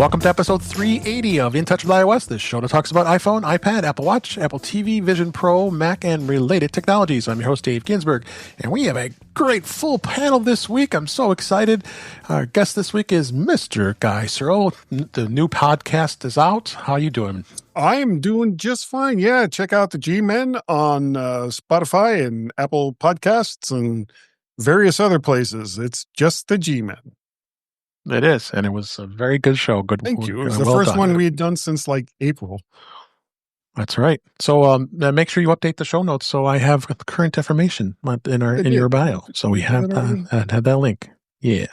Welcome to episode 380 of In Touch with iOS, the show that talks about iPhone, iPad, Apple Watch, Apple TV, Vision Pro, Mac, and related technologies. I'm your host, Dave Ginsburg, and we have a great full panel this week. I'm so excited. Our guest this week is Mr. Guy Serle. The new podcast is out. How are you doing? I'm doing just fine. Yeah, check out the G-Men on Spotify and Apple Podcasts and various other places. It's just the G-Men. It is, and it was a very good show. Thank you. It was the first one we had done since like April. That's right. So make sure you update the show notes so I have current information in your bio. So we have that link. Yeah.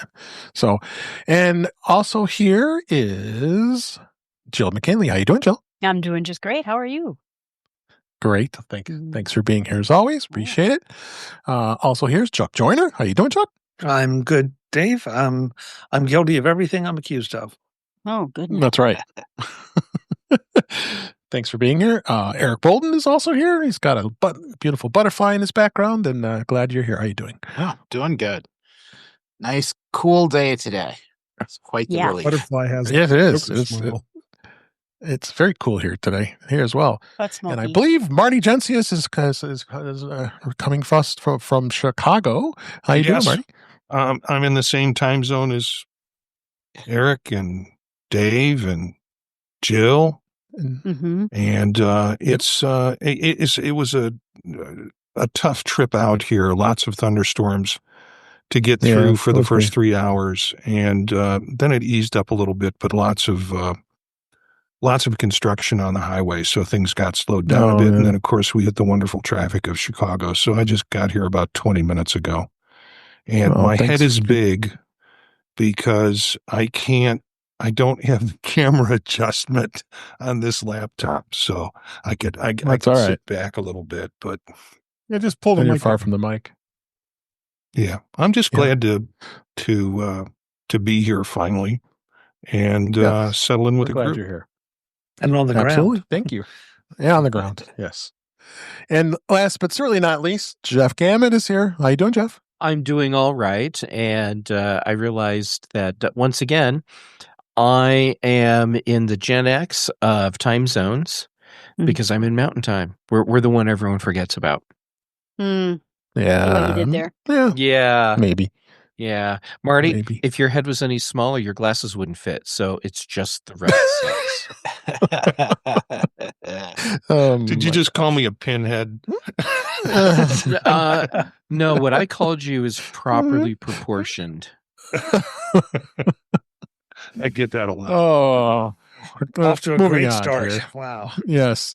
So, and also here is Jill McKinley. How you doing, Jill? I'm doing just great. How are you? Great. Thanks for being here as always. Appreciate it. Also here's Chuck Joyner. How you doing, Chuck? I'm good, Dave. I'm guilty of everything I'm accused of. Oh, goodness. That's right. Thanks for being here. Eric Bolden is also here. He's got a beautiful butterfly in his background, and glad you're here. How are you doing? Oh, doing good. Nice, cool day today. It's quite the relief. Butterfly has it is. It's very cool here today, here as well. And I believe Marty Jencius is coming first from Chicago. How you doing, Marty? I'm in the same time zone as Eric and Dave and Jill. Mm-hmm. And it was a tough trip out here. Lots of thunderstorms to get through for the first 3 hours, and then it eased up a little bit. But lots of construction on the highway, so things got slowed down a bit. Yeah. And then, of course, we hit the wonderful traffic of Chicago. So I just got here about 20 minutes ago, and my head is big because I don't have the camera adjustment on this laptop, so I could sit back a little bit, but just pull the mic far from the mic. Yeah, I'm just glad to be here finally and settle in with the group. Glad you're here and on the ground. Thank you. Yeah, on the ground. Yes. And last but certainly not least, Jeff Gamet is here. How you doing, Jeff? I'm doing all right, and I realized that once again, I am in the Gen X of time zones because I'm in Mountain Time. We're the one everyone forgets about. Yeah. What you did there. Yeah. Maybe. Yeah. Marty, if your head was any smaller, your glasses wouldn't fit. So it's just the right size. Did you just call me a pinhead? No, what I called you is properly proportioned. I get that a lot. Oh, off to a great start. Here. Wow. Yes.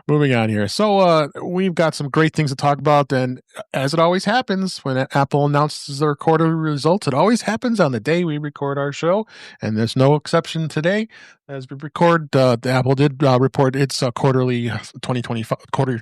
Moving on here. So we've got some great things to talk about. And as it always happens, when Apple announces their quarterly results, it always happens on the day we record our show. And there's no exception today. As we record, Apple did report its quarterly 2025 quarter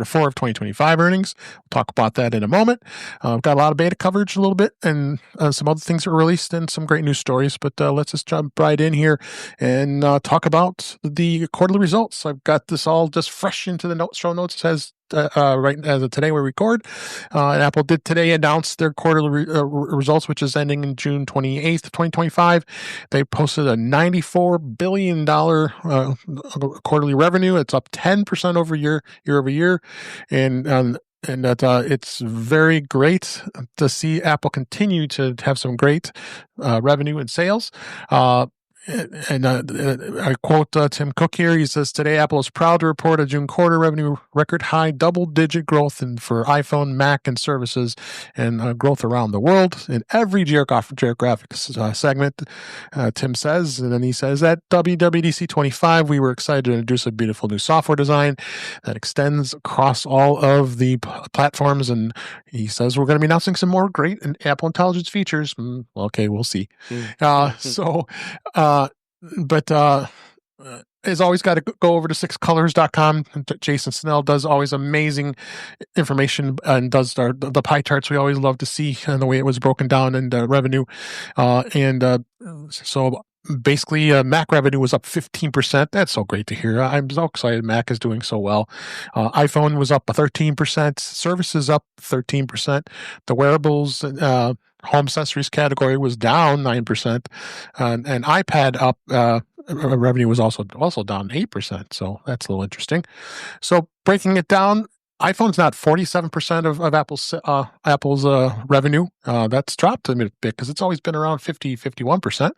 4 of 2025 earnings. We'll talk about that in a moment. We've got a lot of beta coverage a little bit, and some other things that were released and some great news stories. But let's just jump right in here and talk about the quarterly results. I've got this all just fresh into the show notes. It says right as of today we record. And Apple did today announce their quarterly results, which is ending in June 28th, 2025. They posted a $94 billion quarterly revenue. It's up 10% year over year. And that it's very great to see Apple continue to have some great revenue and sales. And I quote Tim Cook here. He says, "Today, Apple is proud to report a June quarter revenue record high double-digit growth for iPhone, Mac, and services, and growth around the world in every geographic segment." Tim says, and then he says, "At WWDC 25, we were excited to introduce a beautiful new software design that extends across all of the platforms." And he says, "We're going to be announcing some more great Apple Intelligence features." Okay, we'll see. But as always, got to go over to sixcolors.com. Jason Snell does always amazing information and does the pie charts we always love to see and the way it was broken down and revenue. So basically, Mac revenue was up 15%. That's so great to hear. I'm so excited Mac is doing so well. iPhone was up 13%. Services up 13%. The wearables home accessories category was down 9%, and iPad up. Revenue was also down 8%. So that's a little interesting. So breaking it down, iPhone's not 47% of Apple's revenue. That's dropped a bit because it's always been around 51%.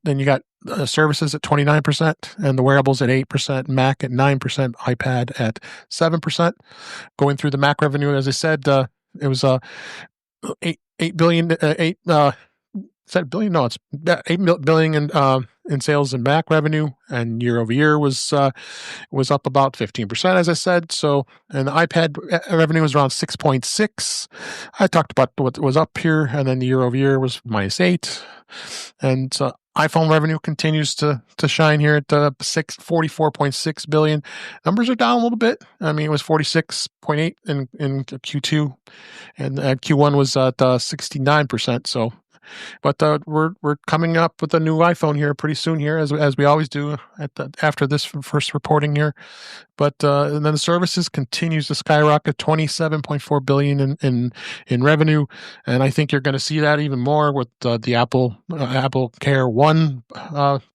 Then you got services at 29%, and the wearables at 8%, Mac at 9%, iPad at 7%. Going through the Mac revenue, as I said, it was 8 billion. Is that billion? No, it's 8 billion in sales and Mac revenue, and year over year was up about 15%, as I said. So, and the iPad revenue was around 6.6. I talked about what was up here, and then the year over year was -8. And so iPhone revenue continues to shine here at 44.6 billion. Numbers are down a little bit. I mean, it was 46.8 in Q2, and Q1 was at 69%. So. But we're coming up with a new iPhone here pretty soon here, as we always do after this first reporting here. But and then the services continues to skyrocket, 27.4 billion in revenue, and I think you're going to see that even more with the AppleCare One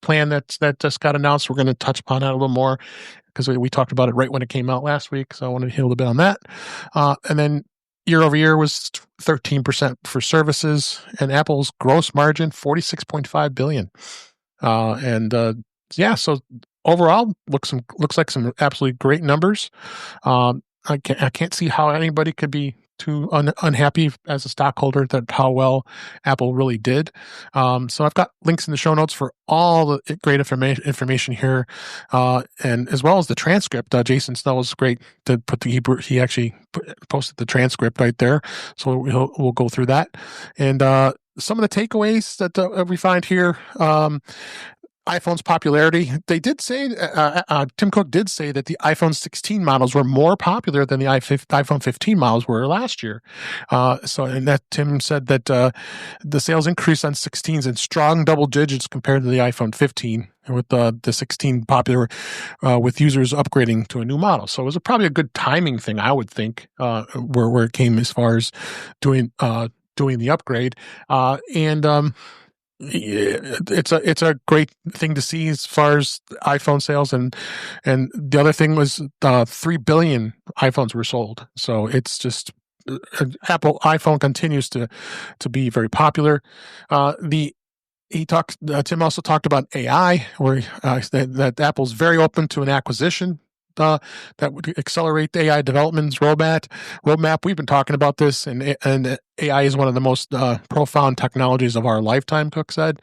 plan that just got announced. We're going to touch upon that a little more because we talked about it right when it came out last week. So I wanted to hit a little bit on that, and then. Year over year was 13% for services, and Apple's gross margin 46.5 billion. So overall looks like some absolutely great numbers. I can't see how anybody could be too unhappy as a stockholder that how well Apple really did. So I've got links in the show notes for all the great information here, and as well as the transcript. Jason Snell was great to put he actually posted the transcript right there. So we'll go through that. And some of the takeaways that we find here, iPhone's popularity. They did say, Tim Cook did say that the iPhone 16 models were more popular than the iPhone 15 models were last year. And that Tim said that the sales increased on 16s in strong double digits compared to the iPhone 15, with the 16 popular with users upgrading to a new model. So it was probably a good timing thing, I would think, where it came as far as doing the upgrade. It's a great thing to see as far as iPhone sales, and the other thing was 3 billion iPhones were sold. So it's just Apple iPhone continues to be very popular. Tim also talked about AI, where that Apple's very open to an acquisition that would accelerate the AI development's roadmap. We've been talking about this, and AI is one of the most profound technologies of our lifetime, Cook said,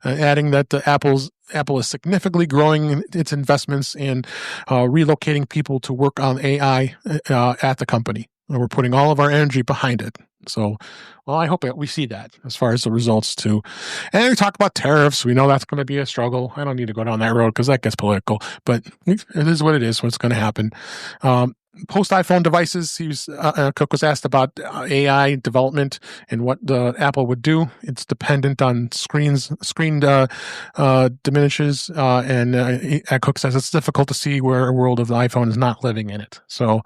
adding that Apple is significantly growing its investments and relocating people to work on AI at the company. And we're putting all of our energy behind it. So, well, I hope we see that as far as the results too. And we talk about tariffs. We know that's going to be a struggle. I don't need to go down that road because that gets political, but it is what it is, what's going to happen. Post iPhone devices, Cook was asked about AI development and what Apple would do. It's dependent on screen diminishes, and Cook says it's difficult to see where a world of the iPhone is not living in it. So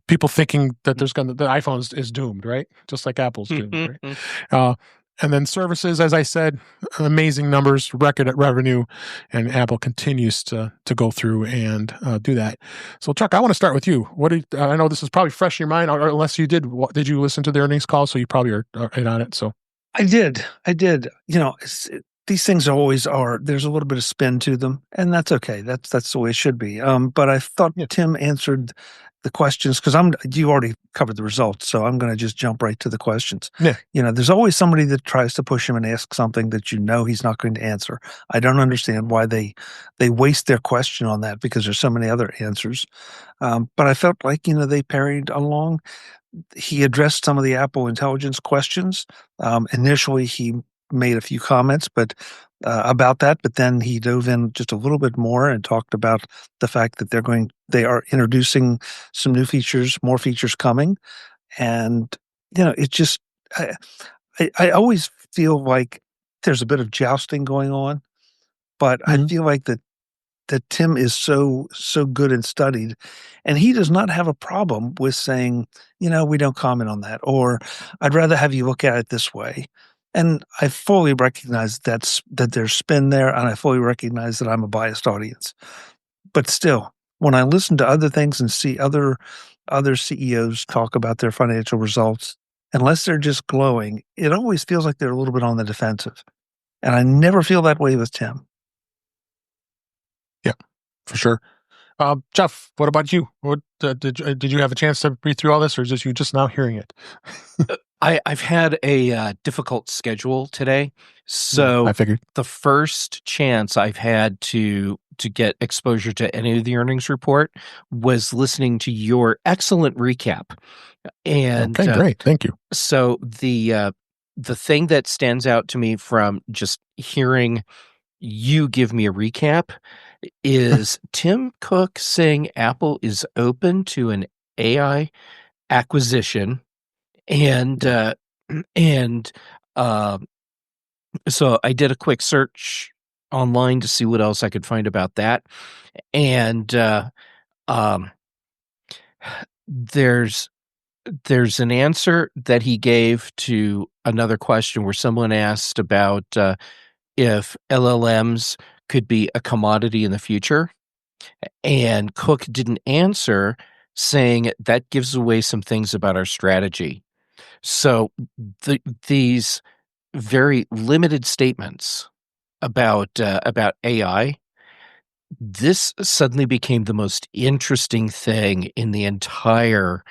people thinking that the iPhone is doomed, right? Just like Apple's doomed, right? And then services, as I said, amazing numbers, record at revenue, and Apple continues to go through and do that. So, Chuck, I want to start with you. I know this is probably fresh in your mind, or unless you did you listen to the earnings call? So you probably are in on it. So I did. You know, these things always are. There's a little bit of spin to them, and that's okay. That's the way it should be. But I thought Tim answered the questions because you already covered the results, so I'm going to just jump right to the questions. Yeah. You know, there's always somebody that tries to push him and ask something that he's not going to answer. I don't understand why they waste their question on that because there's so many other answers. But I felt like, they parried along. He addressed some of the Apple Intelligence questions. Initially, he made a few comments, about that, but then he dove in just a little bit more and talked about the fact that they are introducing some new features, more features coming, and it just I always feel like there's a bit of jousting going on, but I feel like that Tim is so good and studied, and he does not have a problem with saying, we don't comment on that, or I'd rather have you look at it this way. And I fully recognize that there's spin there, and I fully recognize that I'm a biased audience. But still, when I listen to other things and see other CEOs talk about their financial results, unless they're just glowing, it always feels like they're a little bit on the defensive. And I never feel that way with Tim. Yeah, for sure. Jeff, what about you? What did you have a chance to read through all this, or is you just now hearing it? I've had a difficult schedule today, so I figured the first chance I've had to get exposure to any of the earnings report was listening to your excellent recap. And okay, great, thank you. So the thing that stands out to me from just hearing you give me a recap is Tim Cook saying Apple is open to an AI acquisition, and so I did a quick search online to see what else I could find about that, and there's an answer that he gave to another question where someone asked about if LLMs could be a commodity in the future, and Cook didn't answer, saying that gives away some things about our strategy. So these very limited statements about AI, this suddenly became the most interesting thing in the entire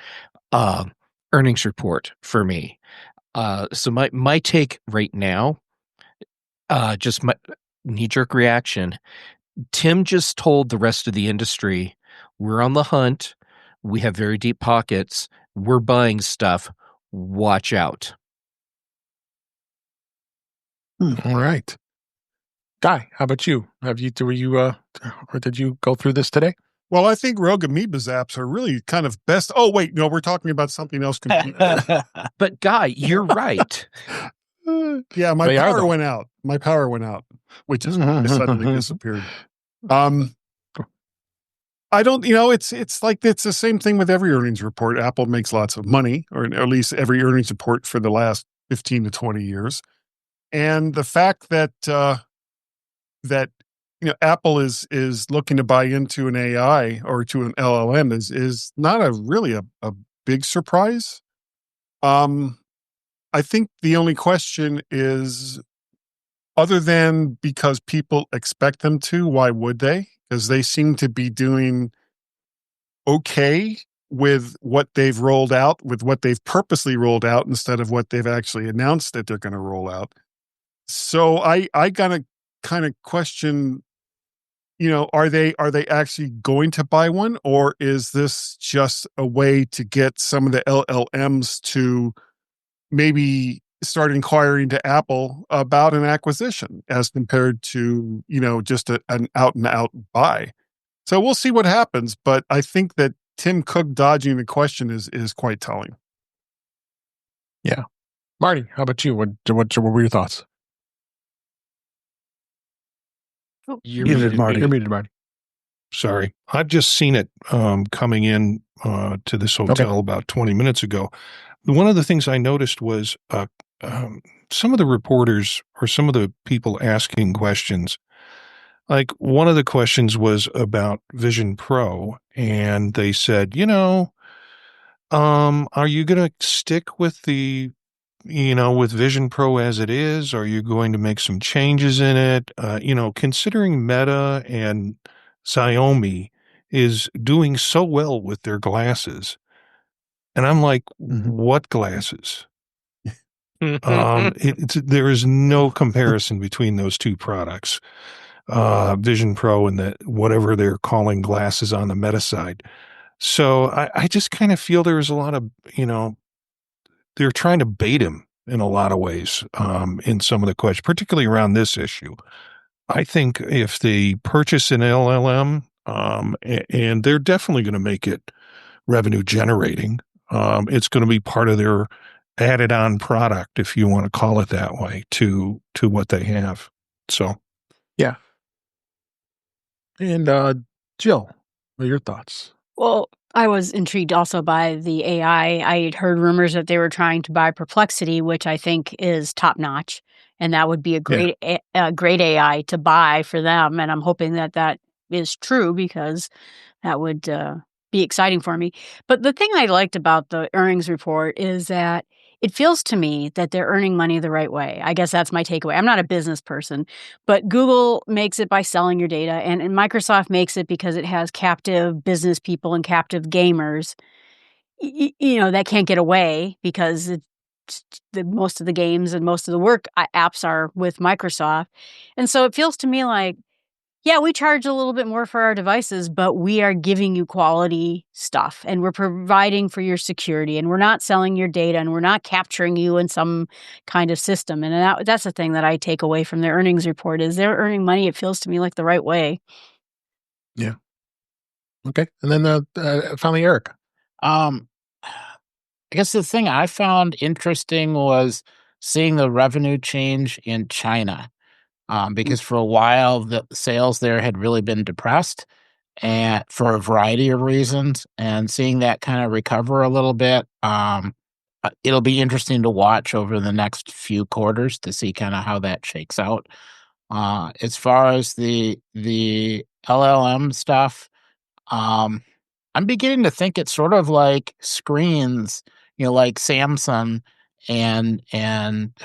earnings report for me. So my take right now, just my knee-jerk reaction, Tim just told the rest of the industry, we're on the hunt, we have very deep pockets, we're buying stuff, watch out. All right. Guy, how about you? Or did you go through this today? Well, I think Rogue Amoeba's apps are really kind of best. Oh, wait, no, we're talking about something else completely. But Guy, you're right. Yeah, my power went out. My power went out, which is suddenly disappeared. I don't, it's like it's the same thing with every earnings report. Apple makes lots of money, or at least every earnings report for the last 15 to 20 years. And the fact that Apple is looking to buy into an AI or to an LLM is not really a big surprise. I think the only question is, other than because people expect them to, why would they? Because they seem to be doing okay with what they've rolled out, with what they've purposely rolled out instead of what they've actually announced that they're going to roll out. So I gotta kind of question, are they actually going to buy one, or is this just a way to get some of the LLMs to maybe start inquiring to Apple about an acquisition as compared to, just an out and out buy? So we'll see what happens, but I think that Tim Cook dodging the question is quite telling. Yeah. Marty, how about you? What were your thoughts? You're muted, Marty. You're muted, Marty. Sorry. I've just seen it coming in to this hotel about 20 minutes ago. One of the things I noticed was some of the reporters or some of the people asking questions. Like, one of the questions was about Vision Pro, and they said, are you going to stick with with Vision Pro as it is? Are you going to make some changes in it? Considering Meta and Xiaomi is doing so well with their glasses. And I'm like, what glasses? There is no comparison between those two products, Vision Pro and whatever they're calling glasses on the Meta side. So I just kind of feel there's a lot of, they're trying to bait him in a lot of ways in some of the questions, particularly around this issue. I think if they purchase an LLM, and they're definitely going to make it revenue generating, it's going to be part of their added on product, if you want to call it that way, to what they have. So, yeah. And Jill, what are your thoughts? Well, I was intrigued also by the AI. I had heard rumors that they were trying to buy Perplexity, which I think is top notch, and that would be a great AI to buy for them. And I'm hoping that that is true because that would be exciting for me. But the thing I liked about the earnings report is that it feels to me that they're earning money the right way. I guess that's my takeaway. I'm not a business person, but Google makes it by selling your data, and Microsoft makes it because it has captive business people and captive gamers, that can't get away because most of the games and most of the work apps are with Microsoft. And so it feels to me like, yeah, we charge a little bit more for our devices, but we are giving you quality stuff and we're providing for your security and we're not selling your data and we're not capturing you in some kind of system. And that's the thing that I take away from their earnings report is they're earning money. It feels to me like the right way. Yeah. Okay. And then finally, Eric. I guess the thing I found interesting was seeing the revenue change in China. Because for a while the sales there had really been depressed and for a variety of reasons, and seeing that kind of recover a little bit, it'll be interesting to watch over the next few quarters to see kind of how that shakes out. As far as the LLM stuff, um, I'm beginning to think it's sort of like screens, like Samsung and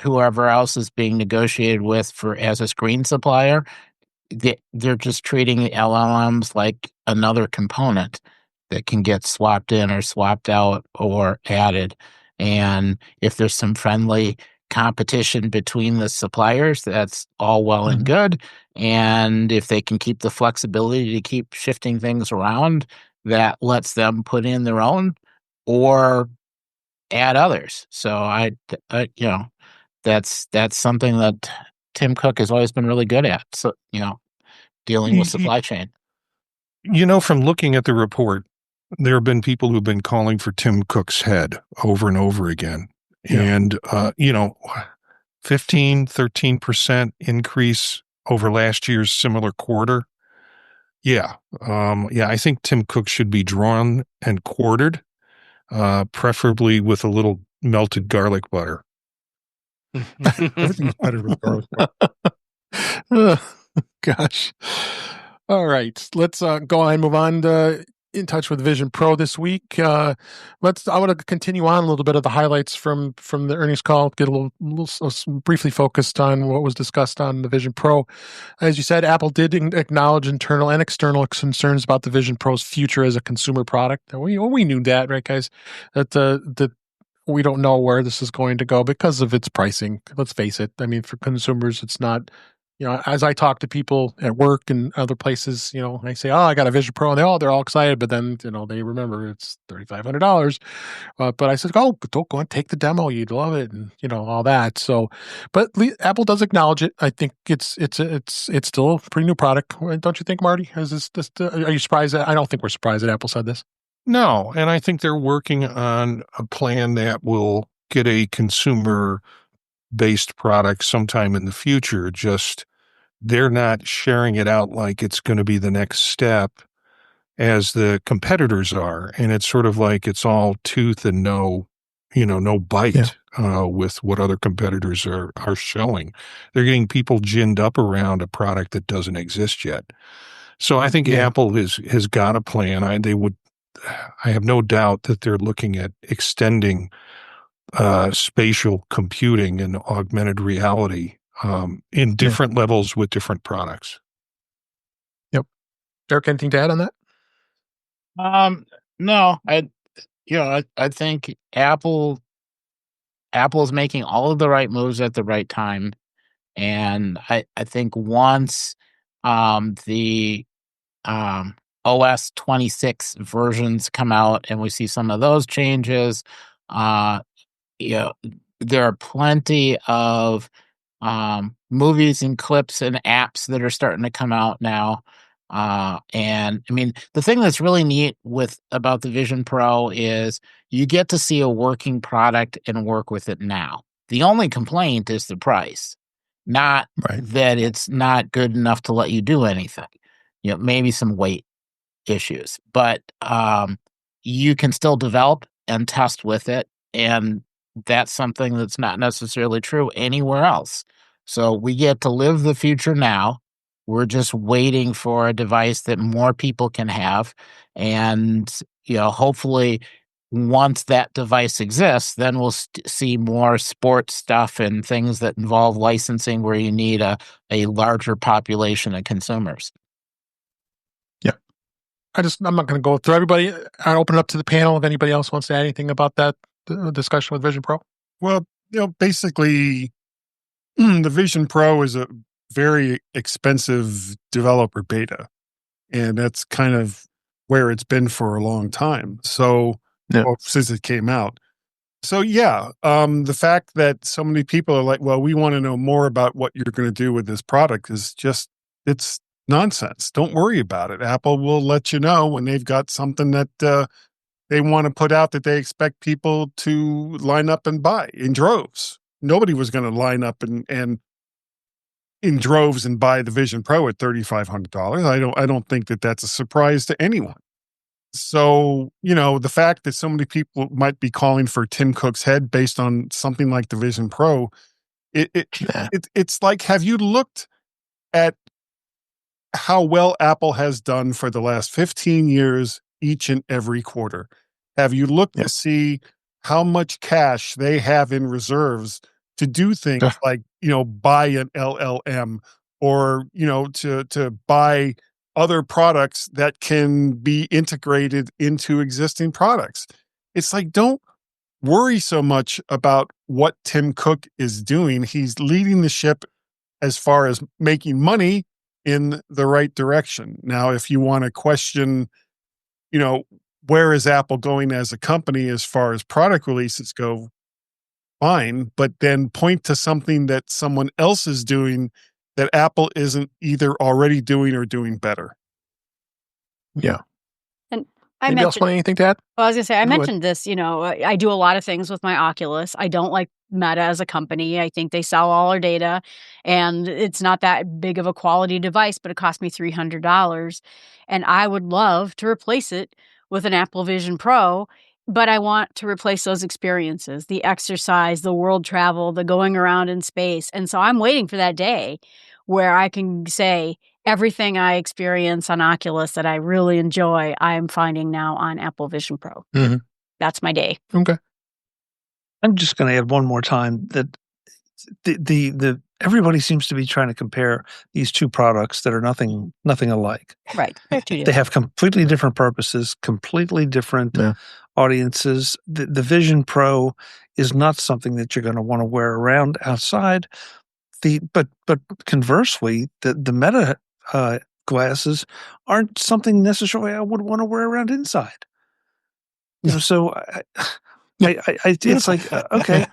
whoever else is being negotiated with for as a screen supplier. They're just treating the LLMs like another component that can get swapped in or swapped out or added. And if there's some friendly competition between the suppliers, that's all well and good. And if they can keep the flexibility to keep shifting things around, that lets them put in their own or add others. So that's something that Tim Cook has always been really good at. So, dealing with supply chain. From looking at the report, there have been people who've been calling for Tim Cook's head over and over again. Yeah. And, 13% increase over last year's similar quarter. Yeah. I think Tim Cook should be drawn and quartered, preferably with a little melted garlic butter. Everything's better with garlic butter. Gosh. All right. Let's go on and move on to In Touch with Vision Pro this week. I want to continue on a little bit of the highlights from the earnings call, get a little briefly focused on what was discussed on the Vision Pro. As you said, Apple did acknowledge internal and external concerns about the Vision Pro's future as a consumer product. We knew that, right, guys? That we don't know where this is going to go because of its pricing. Let's face it. I mean, for consumers, it's not, as I talk to people at work and other places, I say, oh, I got a Vision Pro, and they're all excited, but then, they remember it's $3,500. But I said, go and take the demo. You'd love it. And, all that. So, but Apple does acknowledge it. I think it's still a pretty new product. Don't you think, Marty? Are you surprised? I don't think we're surprised that Apple said this. No, and I think they're working on a plan that will get a consumer-based product sometime in the future. Just they're not sharing it out like it's going to be the next step as the competitors are. And it's sort of like it's all tooth and no bite with what other competitors are showing. They're getting people ginned up around a product that doesn't exist yet. So I think Apple has got a plan. I have no doubt that they're looking at extending spatial computing and augmented reality in different levels with different products. Yep. Derek, anything to add on that? No, I think Apple is making all of the right moves at the right time, and I think once the OS 26 versions come out and we see some of those changes, there are plenty of movies and clips and apps that are starting to come out now. And I mean, the thing that's really neat about the Vision Pro is you get to see a working product and work with it now. The only complaint is the price, not that it's not good enough to let you do anything. maybe some weight issues, but you can still develop and test with it, and that's something that's not necessarily true anywhere else. So we get to live the future now. We're just waiting for a device that more people can have, and hopefully once that device exists, then we'll see more sports stuff and things that involve licensing where you need a larger population of consumers. I'm not going to go through everybody. I open it up to the panel if anybody else wants to add anything about that discussion with Vision Pro. Well, basically, the Vision Pro is a very expensive developer beta, and that's kind of where it's been for a long time. So, since it came out. So, the fact that so many people are like, well, we want to know more about what you're going to do with this product is just, it's nonsense. Don't worry about it. Apple will let you know when they've got something that they want to put out that they expect people to line up and buy in droves. Nobody was going to line up and in droves and buy the Vision Pro at $3,500. I don't think that that's a surprise to anyone. So, the fact that so many people might be calling for Tim Cook's head based on something like the Vision Pro, it's like, have you looked at how well Apple has done for the last 15 years, each and every quarter? Have you looked to see how much cash they have in reserves to do things like, buy an LLM or, to buy other products that can be integrated into existing products? It's like, don't worry so much about what Tim Cook is doing. He's leading the ship as far as making money in the right direction. Now, if you want to question, where is Apple going as a company as far as product releases go, fine, but then point to something that someone else is doing that Apple isn't either already doing or doing better. Yeah. And Anybody else want anything to add? Well, I was going to say, I mentioned this, I do a lot of things with my Oculus. I don't like Meta as a company. I think they sell all our data, and it's not that big of a quality device, but it cost me $300. And I would love to replace it with an Apple Vision Pro, but I want to replace those experiences, the exercise, the world travel, the going around in space. And so I'm waiting for that day where I can say, everything I experience on Oculus that I really enjoy, I'm finding now on Apple Vision Pro. Mm-hmm. That's my day. Okay. I'm just going to add one more time that the everybody seems to be trying to compare these two products that are nothing alike. Right. They have completely different purposes, completely different audiences. The Vision Pro is not something that you're going to want to wear around outside. But conversely, the Meta glasses aren't something necessarily I would want to wear around inside. So it's like okay,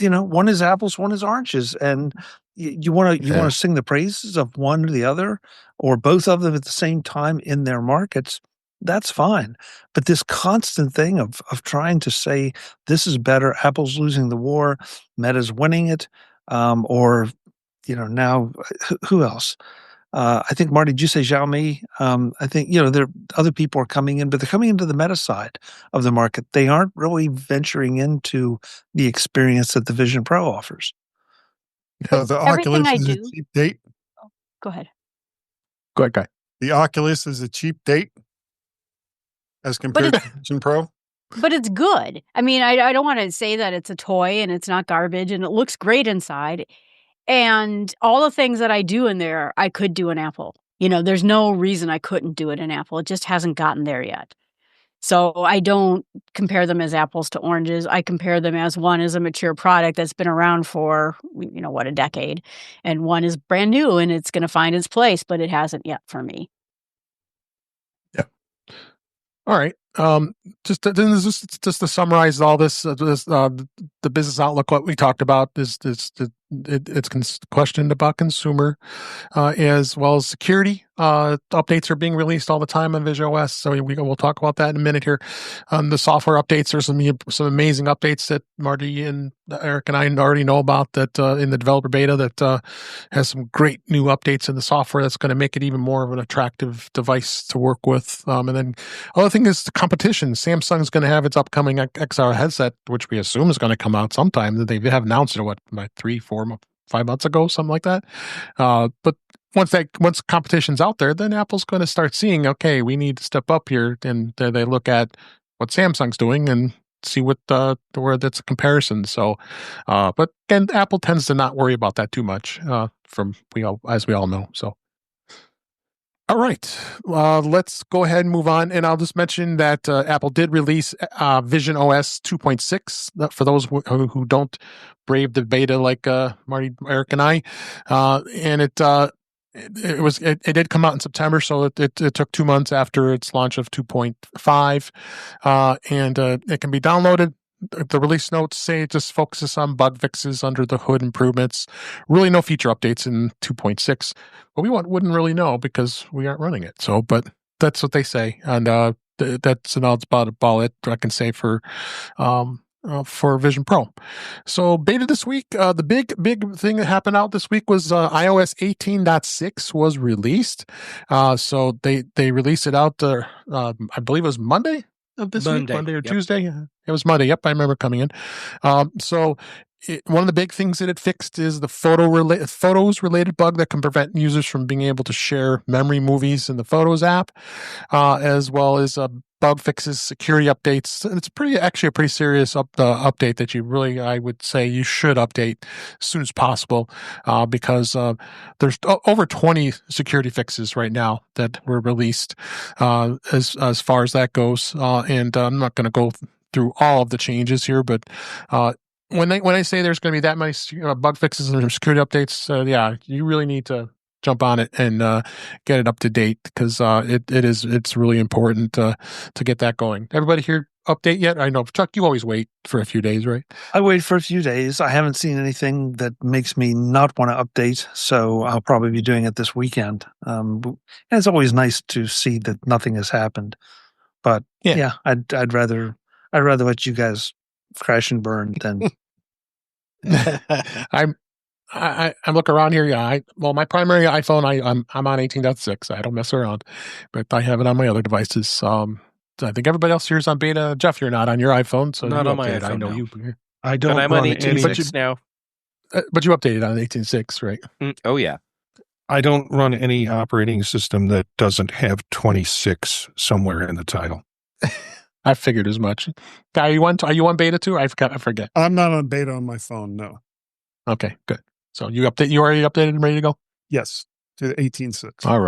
one is apples, one is oranges, and you want to sing the praises of one or the other, or both of them at the same time in their markets. That's fine, but this constant thing of trying to say this is better, Apple's losing the war, Meta's winning it, or now who else? I think, Marty, did you say Xiaomi? I think, there other people are coming in, but they're coming into the Meta side of the market. They aren't really venturing into the experience that the Vision Pro offers. The Oculus is a cheap date. Oh, go ahead. Go ahead, Guy. The Oculus is a cheap date as compared to Vision Pro. But it's good. I mean, I don't want to say that it's a toy and it's not garbage and it looks great inside. And all the things that I do in there, I could do in Apple. There's no reason I couldn't do it in Apple. It just hasn't gotten there yet. So I don't compare them as apples to oranges. I compare them as one is a mature product that's been around for, a decade. And one is brand new and it's going to find its place, but it hasn't yet for me. Yeah. All right. just to summarize all this, the business outlook, what we talked about is it's questioned about consumer, as well as security. Updates are being released all the time on Vision OS, so we'll talk about that in a minute here. The software updates, there's some amazing updates that Marty and Eric and I already know about that in the developer beta that has some great new updates in the software that's going to make it even more of an attractive device to work with. And then other thing is the competition. Samsung's going to have its upcoming XR headset, which we assume is going to come out sometime. They have announced it, 3, 4, 5 months ago, something like that. But once competition's out there, then Apple's going to start seeing, okay, we need to step up here, and they look at what Samsung's doing and see where that's a comparison. So, but again, Apple tends to not worry about that too much, as we all know. So, all right, let's go ahead and move on. And I'll just mention that Apple did release Vision OS 2.6 for those who don't brave the beta like Marty, Eric, and I. And it did come out in September, so it took 2 months after its launch of 2.5, and it can be downloaded. The release notes say it just focuses on bug fixes, under the hood improvements. Really, no feature updates in 2.6, but we wouldn't really know because we aren't running it. So, but that's what they say, and that's about it I can say for Vision Pro. So beta this week, the big thing that happened out this week was iOS 18.6 was released. So they released it out, I believe it was Monday of this week, Monday or Tuesday. It was Monday. Yep, I remember coming in. So one of the big things that it fixed is the photos related bug that can prevent users from being able to share memory movies in the Photos app, as well as bug fixes, security updates. It's actually a pretty serious update that I would say you should update as soon as possible, because there's over 20 security fixes right now that were released as far as that goes. And I'm not going to go through all of the changes here, but when I say there's going to be that many bug fixes and security updates, you really need to jump on it and get it up to date, because it's really important to get that going. Everybody here update yet? I know, Chuck, you always wait for a few days, right? I wait for a few days. I haven't seen anything that makes me not want to update, so I'll probably be doing it this weekend. And it's always nice to see that nothing has happened, but I'd rather let you guys crash and burn than. I look around here. My primary iPhone, I'm on 18.6. I don't mess around, but I have it on my other devices. I think everybody else here is on beta. Jeff, you're not on your iPhone, so not you on my updated. iPhone. I know no. you. I don't. But I'm on 18.6 now. But you updated on 18.6, right? Oh yeah. I don't run any operating system that doesn't have 26 somewhere in the title. I figured as much. Are you on beta too? I forget. I'm not on beta on my phone. No. Okay, good. So you already updated and ready to go? Yes, to 18.6. All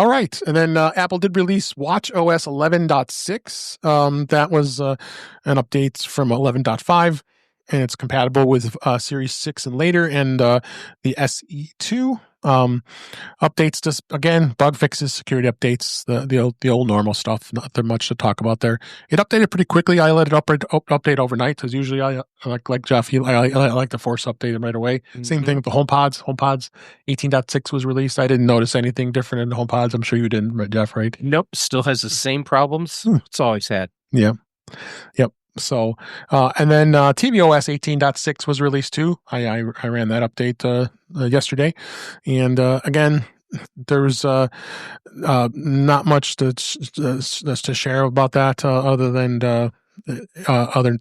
right. And then Apple did release watchOS 11.6. That was an update from 11.5, and it's compatible with Series 6 and later, and the SE2. Updates, just again, bug fixes, security updates, the old normal stuff. Not that much to talk about there. It updated pretty quickly. I let it update overnight, because usually I like Jeff. I like to force update them right away. Mm-hmm. Same thing with the HomePods. HomePods 18.6 was released. I didn't notice anything different in the HomePods. I'm sure you didn't, Jeff, right? Nope. Still has the same problems it's always had. Yeah. Yep. So, and then tvOS 18.6 was released too. I ran that update yesterday, and again, there's not much to share about that other than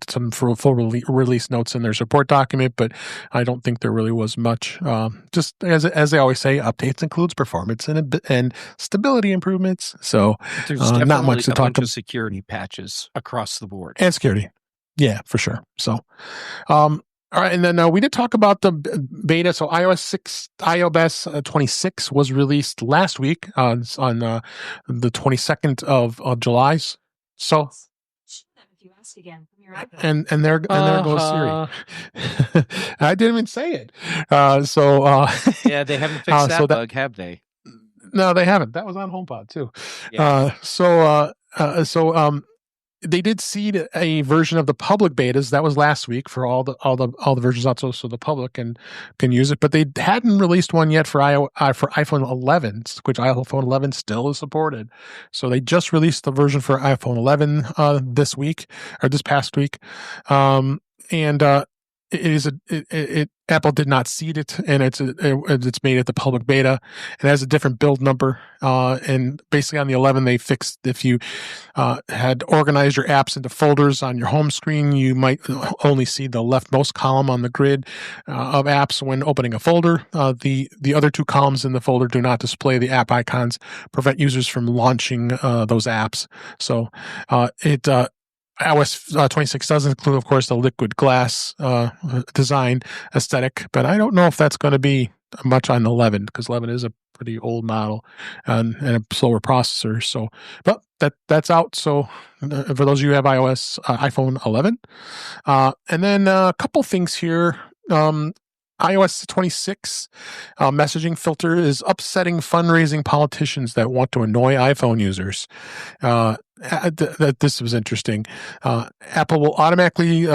some full release notes in their support document, but I don't think there really was much. Just as they always say, updates includes performance and stability improvements. So there's not much to talk about. Security patches across the board and security. Yeah, for sure. So, all right, and then we did talk about the beta. So iOS 26 was released last week on the 22nd of July. So. Again and there goes Siri. I didn't even say it. Yeah, they haven't fixed that bug, have they? No, they haven't. That was on HomePod too. Yeah. They did seed a version of the public betas. That was last week for all the versions out, so the public can use it. But they hadn't released one yet for iPhone 11, which iPhone 11 still is supported. So they just released the version for iPhone 11 this past week, Apple did not seed it, and it's made it the public beta. It has a different build number, and basically on the 11 they fixed if you had organized your apps into folders on your home screen, you might only see the leftmost column on the grid of apps when opening a folder. The other two columns in the folder do not display the app icons, prevent users from launching those apps. So iOS 26 does include, of course, the liquid glass design aesthetic, but I don't know if that's going to be much on 11 because 11 is a pretty old model and a slower processor. So, but that's out. So, for those of you who have iPhone 11, and then a couple things here. iOS 26 messaging filter is upsetting fundraising politicians that want to annoy iPhone users. This was interesting. Apple will automatically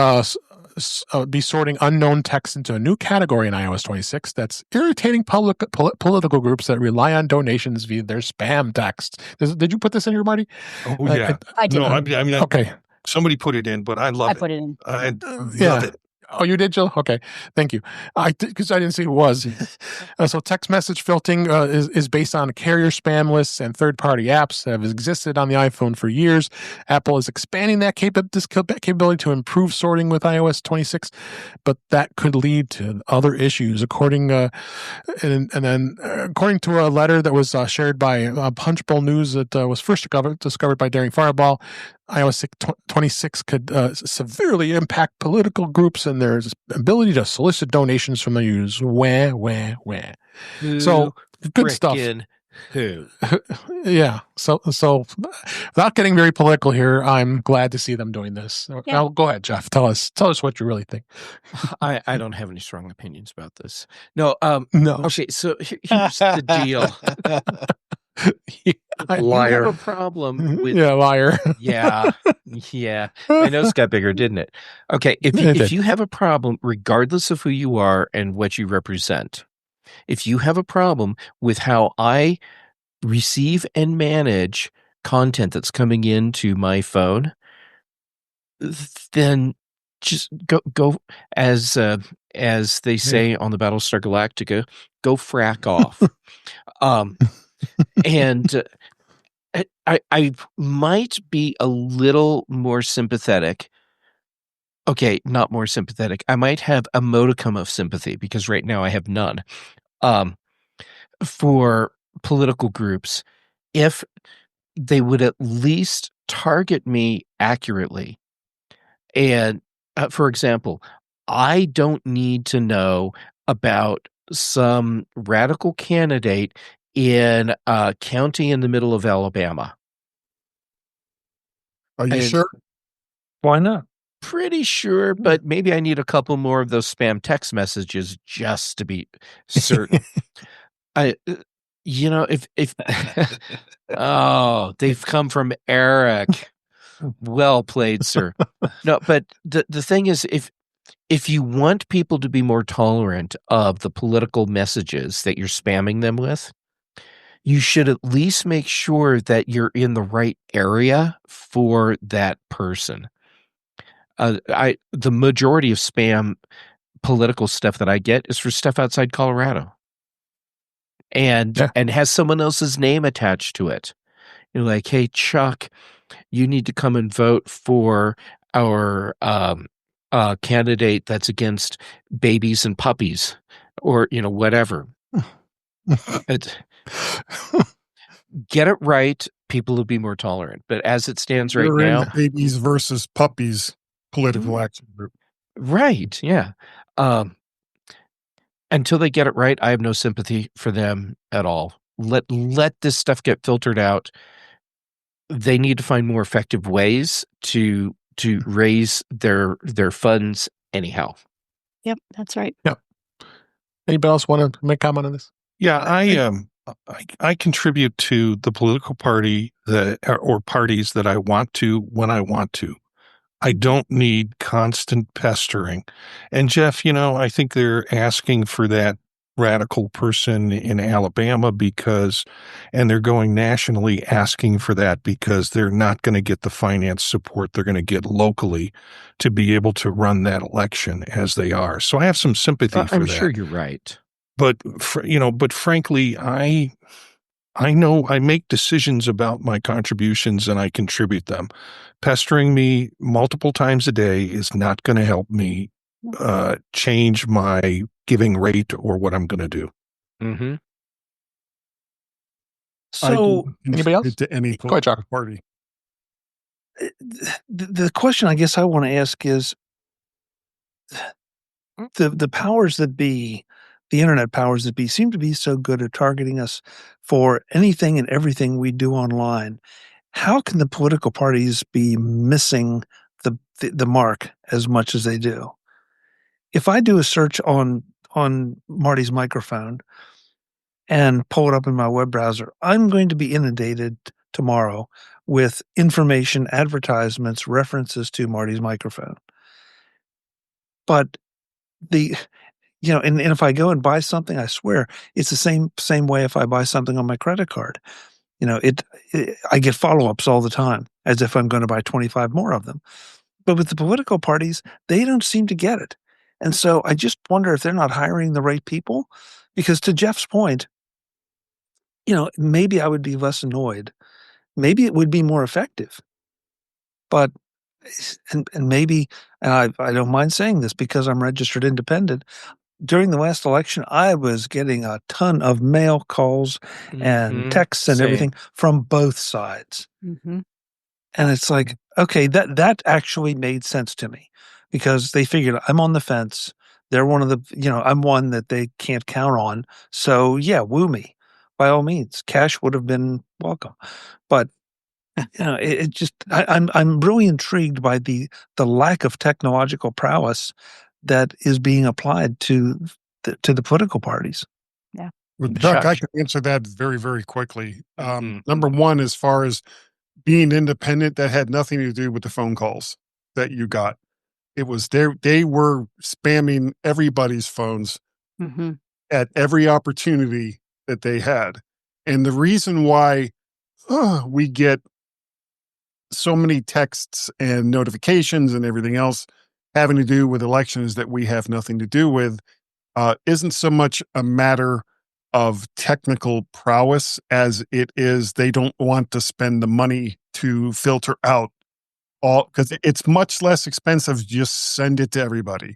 be sorting unknown text into a new category in iOS 26 that's irritating political groups that rely on donations via their spam text. Did you put this in here, Marty? Oh, yeah. I did. No, okay. Somebody put it in, but I love it. I put it in. I love it. Oh, you did, Jill? Okay. Thank you. Because I didn't see who it was. So text message filtering is based on carrier spam lists and third-party apps that have existed on the iPhone for years. Apple is expanding that capability to improve sorting with iOS 26, but that could lead to other issues. According to a letter that was shared by Punchbowl News that was first discovered by Daring Fireball, iOS 26 could severely impact political groups and their ability to solicit donations from their users. Where? So good stuff. Who? Yeah. So without getting very political here, I'm glad to see them doing this. Yeah. Now, go ahead, Jeff. Tell us what you really think. I don't have any strong opinions about this. No. No. Okay. So here's the deal. Liar. You have a problem with liar. Yeah. My nose got bigger, didn't it? Okay, if you have a problem, regardless of who you are and what you represent, if you have a problem with how I receive and manage content that's coming into my phone, then just go as they say on the Battlestar Galactica, go frack off. And I might be a little more sympathetic. Okay, not more sympathetic. I might have a modicum of sympathy because right now I have none for political groups if they would at least target me accurately. And for example, I don't need to know about some radical candidate in a county in the middle of Alabama. Are you sure? Why not? Pretty sure, but maybe I need a couple more of those spam text messages just to be certain. If they've come from Eric. Well played, sir. No, but the thing is, if you want people to be more tolerant of the political messages that you're spamming them with, you should at least make sure that you're in the right area for that person. The majority of spam political stuff that I get is for stuff outside Colorado, and has someone else's name attached to it. You're like, hey, Chuck, you need to come and vote for our candidate that's against babies and puppies, or whatever. Get it right, people will be more tolerant. But as it stands right now, babies versus puppies political action group. Right, yeah. Until they get it right, I have no sympathy for them at all. Let this stuff get filtered out. They need to find more effective ways to raise their funds anyhow. Yep, that's right. Yep. Anybody else want to make comment on this? Yeah, I contribute to the political party or parties that I want to when I want to. I don't need constant pestering. And Jeff, I think they're asking for that radical person in Alabama and they're going nationally asking for that because they're not going to get the finance support they're going to get locally to be able to run that election as they are. So I have some sympathy for that. I'm sure you're right. But frankly, I know I make decisions about my contributions and I contribute them. Pestering me multiple times a day is not going to help me change my giving rate or what I'm going to do. Mm-hmm. So, anybody else? To any political party. The question I guess I want to ask is the powers that be, the internet powers that be, seem to be so good at targeting us for anything and everything we do online. How can the political parties be missing the mark as much as they do? If I do a search on Marty's microphone and pull it up in my web browser, I'm going to be inundated tomorrow with information, advertisements, references to Marty's microphone. But and if I go and buy something, I swear it's the same way if I buy something on my credit card. I get follow-ups all the time as if I'm going to buy 25 more of them. But with the political parties, they don't seem to get it. And so I just wonder if they're not hiring the right people, because to Jeff's point, maybe I would be less annoyed. Maybe it would be more effective. But and maybe, and I don't mind saying this because I'm registered independent, during the last election, I was getting a ton of mail calls and texts and everything from both sides. Mm-hmm. And it's like, okay, that actually made sense to me because they figured I'm on the fence. They're one of I'm one that they can't count on. So yeah, woo me by all means. Cash would have been welcome. But it just, I'm really intrigued by the lack of technological prowess that is being applied to the political parties. Yeah. Well, Chuck, I can answer that very, very quickly. Number one, as far as being independent, that had nothing to do with the phone calls that you got. It was they were spamming everybody's phones at every opportunity that they had. And the reason why we get so many texts and notifications and everything else having to do with elections that we have nothing to do with isn't so much a matter of technical prowess as it is they don't want to spend the money to filter out all, because it's much less expensive to just send it to everybody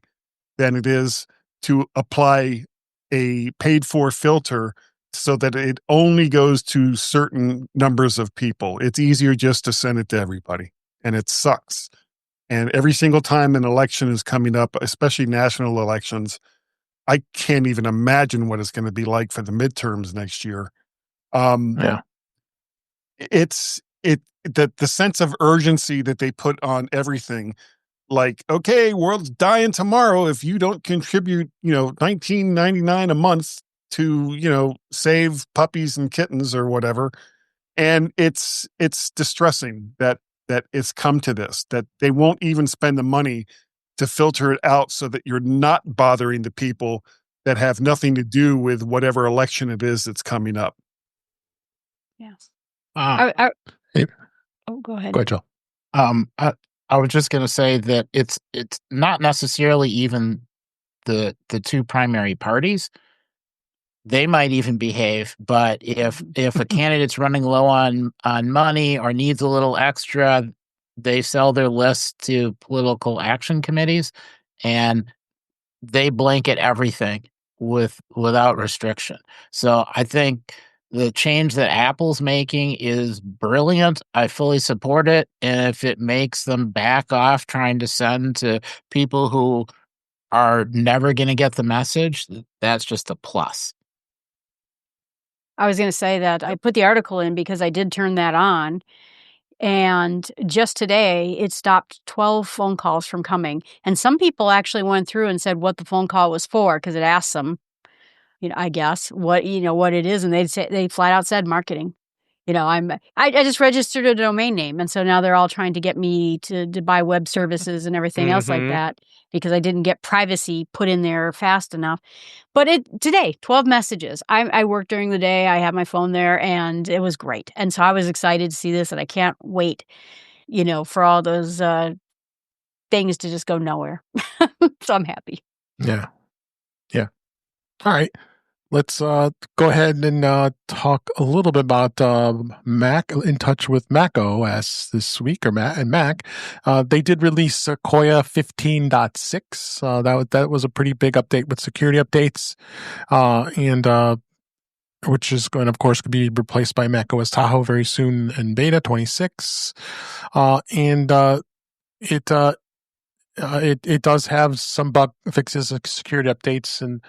than it is to apply a paid for filter so that it only goes to certain numbers of people. It's easier just to send it to everybody, and it sucks. And every single time an election is coming up, especially national elections, I can't even imagine what it's going to be like for the midterms next year. It's the sense of urgency that they put on everything. Like, okay, world's dying tomorrow if you don't contribute, $19.99 a month to, save puppies and kittens or whatever. And it's distressing that it's come to this, that they won't even spend the money to filter it out so that you're not bothering the people that have nothing to do with whatever election it is that's coming up. Yes. Go Go ahead. Go ahead, Joe. I was just going to say that it's not necessarily even the two primary parties. They might even behave, but if a candidate's running low on money or needs a little extra, they sell their list to political action committees, and they blanket everything without restriction. So I think the change that Apple's making is brilliant. I fully support it. And if it makes them back off trying to send to people who are never going to get the message, that's just a plus. I was going to say that I put the article in because I did turn that on. And just today, it stopped 12 phone calls from coming. And some people actually went through and said what the phone call was for because it asked them. I guess what it is, and they flat out said marketing. I just registered a domain name, and so now they're all trying to get me to buy web services and everything else like that because I didn't get privacy put in there fast enough. But today, 12 messages. I worked during the day. I have my phone there, and it was great. And so I was excited to see this, and I can't wait, for all those things to just go nowhere. So I'm happy. Yeah. Yeah. All right. Let's go ahead and talk a little bit about Mac, in touch with macOS this week, or Mac. They did release Sequoia 15.6. That was a pretty big update with security updates, and which is going, of course, to be replaced by macOS Tahoe very soon in beta 26. It does have some bug fixes, security updates, and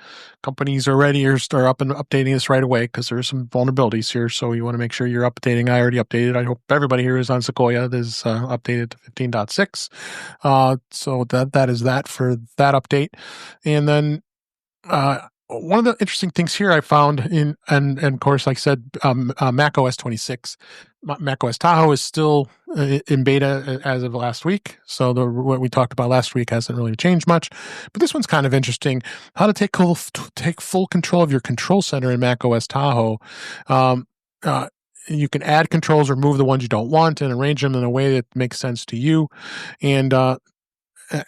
companies already are up and updating this right away because there's some vulnerabilities here. So you want to make sure you're updating. I already updated. I hope everybody here is on Sequoia that is updated to 15.6. So that is that for that update. And then one of the interesting things here I found and of course, like I said, macOS 26, macOS Tahoe is still in beta as of last week. So what we talked about last week hasn't really changed much. But this one's kind of interesting: how to take full control of your control center in macOS Tahoe. You can add controls, remove the ones you don't want, and arrange them in a way that makes sense to you. And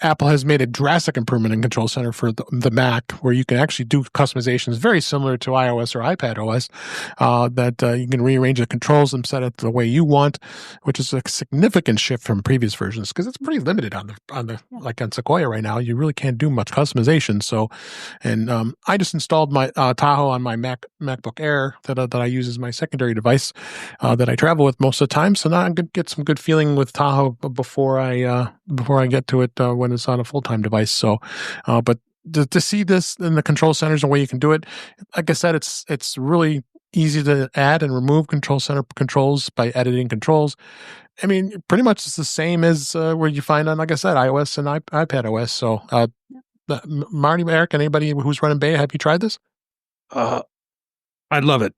Apple has made a drastic improvement in Control Center for the Mac, where you can actually do customizations very similar to iOS or iPadOS, that you can rearrange the controls and set it the way you want, which is a significant shift from previous versions because it's pretty limited on like on Sequoia right now. You really can't do much customization. So, and I just installed my Tahoe on my MacBook Air that I use as my secondary device that I travel with most of the time. So now I'm going to get some good feeling with Tahoe before I get to it when it's on a full-time device. So, but to see this in the control centers and where you can do it, like I said, it's really easy to add and remove control center controls by editing controls. I mean, pretty much it's the same as where you find on, like I said, iOS and iPadOS. So, Marty, Eric, anybody who's running beta, have you tried this? I love it.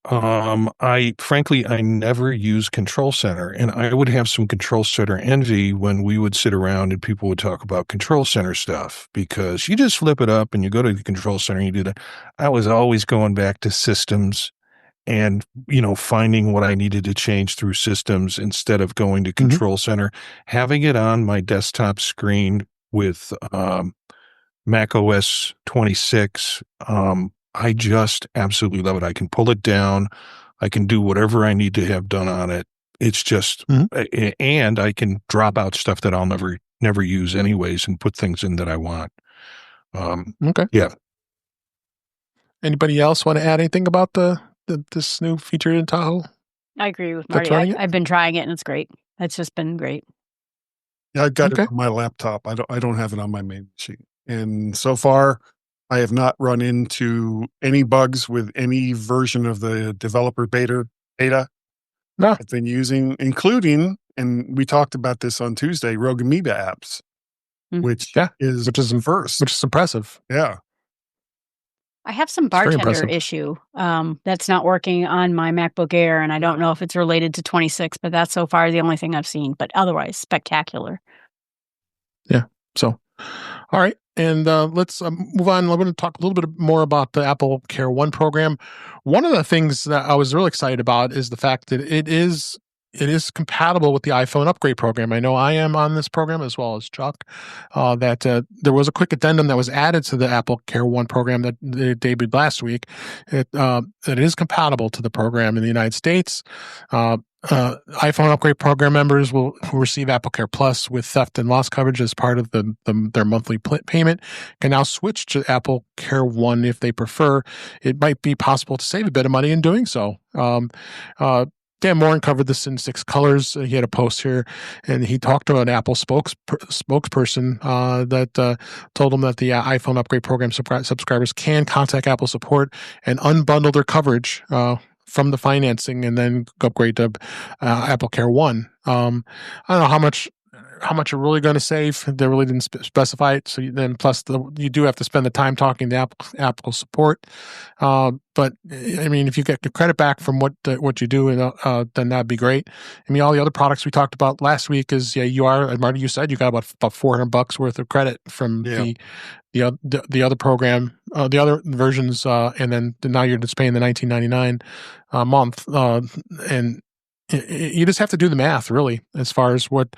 I never use Control Center, and I would have some Control Center envy when we would sit around and people would talk about Control Center stuff, because you just flip it up and you go to the Control Center and you do that. I was always going back to systems and, finding what I needed to change through systems instead of going to Control Center. Having it on my desktop screen with Mac OS 26, I just absolutely love it. I can pull it down. I can do whatever I need to have done on it. It's just, and I can drop out stuff that I'll never use anyways and put things in that I want. Okay. Yeah. Anybody else want to add anything about this new feature in Tahoe? I agree with Marty. I've been trying it and it's great. It's just been great. Yeah, I've got it on my laptop. I don't have it on my main machine. And so far, I have not run into any bugs with any version of the developer beta I've been using, including, and we talked about this on Tuesday, Rogue Amoeba apps, which is first. Which is impressive. Yeah. I have some bartender issue that's not working on my MacBook Air, and I don't know if it's related to 26, but that's so far the only thing I've seen. But otherwise, spectacular. Yeah. So, all right. And let's move on. I'm going to talk a little bit more about the AppleCare One program. One of the things that I was really excited about is the fact that it is compatible with the iPhone upgrade program. I know I am on this program as well as Chuck. That there was a quick addendum that was added to the AppleCare One program that debuted last week. It is compatible to the program in the United States. iPhone upgrade program members will receive AppleCare Plus with theft and loss coverage as part of their monthly payment. Can now switch to AppleCare One if they prefer. It might be possible to save a bit of money in doing so. Dan Morin covered this in 6 colors. He had a post here, and he talked to an Apple spokesperson that told him that the iPhone upgrade program subscribers can contact Apple support and unbundle their coverage from the financing and then upgrade to AppleCare One. I don't know how much how much you're really going to save. They really didn't specify it. So then, plus you do have to spend the time talking to Apple support. But I mean, if you get the credit back from what you do, then that'd be great. I mean, all the other products we talked about last week is Marty, you said you got about $400 worth of credit from the other program, the other versions, and then now you're just paying the $19.99 a month, and you just have to do the math, really, as far as what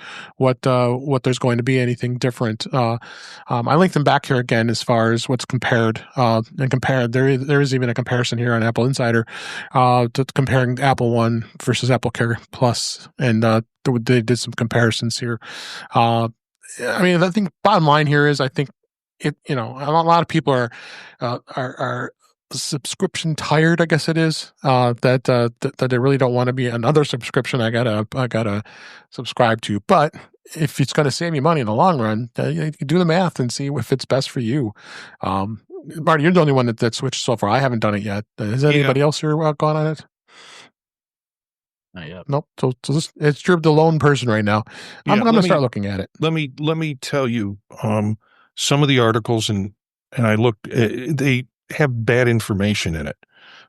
there's going to be anything different. I linked them back here again as far as what's compared and compared. There is even a comparison here on Apple Insider to comparing Apple One versus AppleCare Plus, and they did some comparisons here. I mean, I think bottom line here is I think it. A lot of people are subscription tired, I guess it is, that they really don't want to be another subscription I gotta subscribe to. But if it's going to save you money in the long run, you can do the math and see if it's best for you. Marty, you're the only one that switched so far. I haven't done it yet. Has anybody else here gone on it? Not yet. Nope. So it's you're the lone person right now. I'm going to start looking at it. Let me tell you some of the articles, and I looked. They have bad information in it.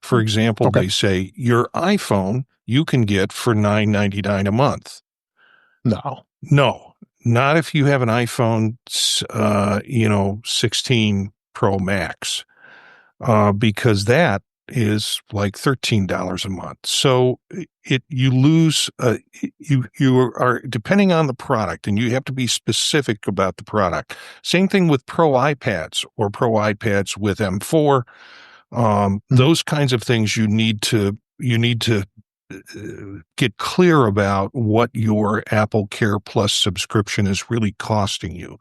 For example, they say your iPhone you can get for $9.99 a month. No, not if you have an iPhone, 16 Pro Max, because that is like $13 a month. So you lose. You are depending on the product, and you have to be specific about the product. Same thing with Pro iPads or Pro iPads with M4. Those kinds of things you need to get clear about what your AppleCare Plus subscription is really costing you,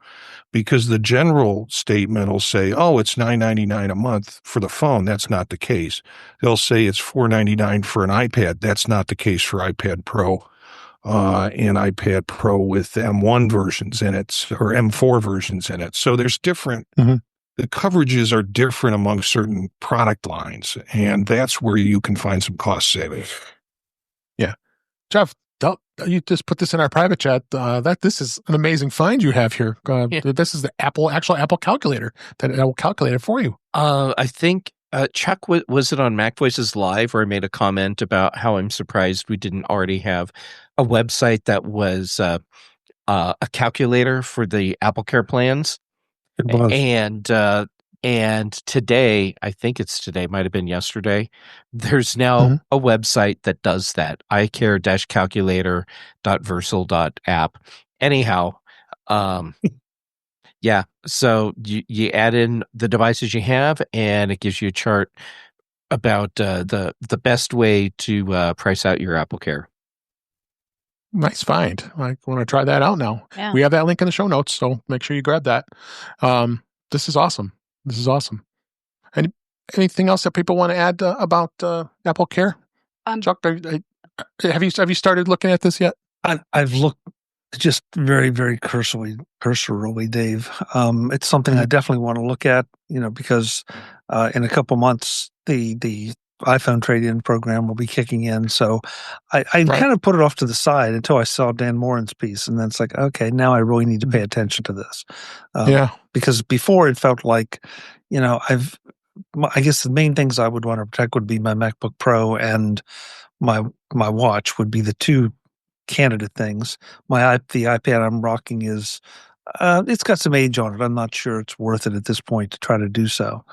because the general statement will say, "Oh, it's $9.99 a month for the phone." That's not the case. They'll say it's $4.99 for an iPad. That's not the case for iPad Pro and iPad Pro with M1 versions in it or M4 versions in it. So there's different. The coverages are different among certain product lines, and that's where you can find some cost savings. Yeah. Jeff, you just put this in our private chat. This is an amazing find you have here. This is the actual Apple calculator that it will calculate it for you. I think Chuck, was it on Mac Voices Live where I made a comment about how I'm surprised we didn't already have a website that was a calculator for the AppleCare plans? It was. And today, I think it's today, might have been yesterday, there's now a website that does that, iCare-calculator.versal.app. Anyhow, so you add in the devices you have, and it gives you a chart about the best way to price out your AppleCare. Nice find. I want to try that out now. Yeah. We have that link in the show notes, so make sure you grab that. This is awesome. Anything else that people want to add about AppleCare? Chuck, have you started looking at this yet? I've looked just very, very cursorily, Dave. It's something I definitely want to look at, because in a couple months the iPhone trade-in program will be kicking in. So I kind of put it off to the side until I saw Dan Morin's piece. And then it's like, okay, now I really need to pay attention to this. Because before it felt like, I guess the main things I would want to protect would be my MacBook Pro and my watch would be the two candidate things. The iPad I'm rocking is, it's got some age on it. I'm not sure it's worth it at this point to try to do so.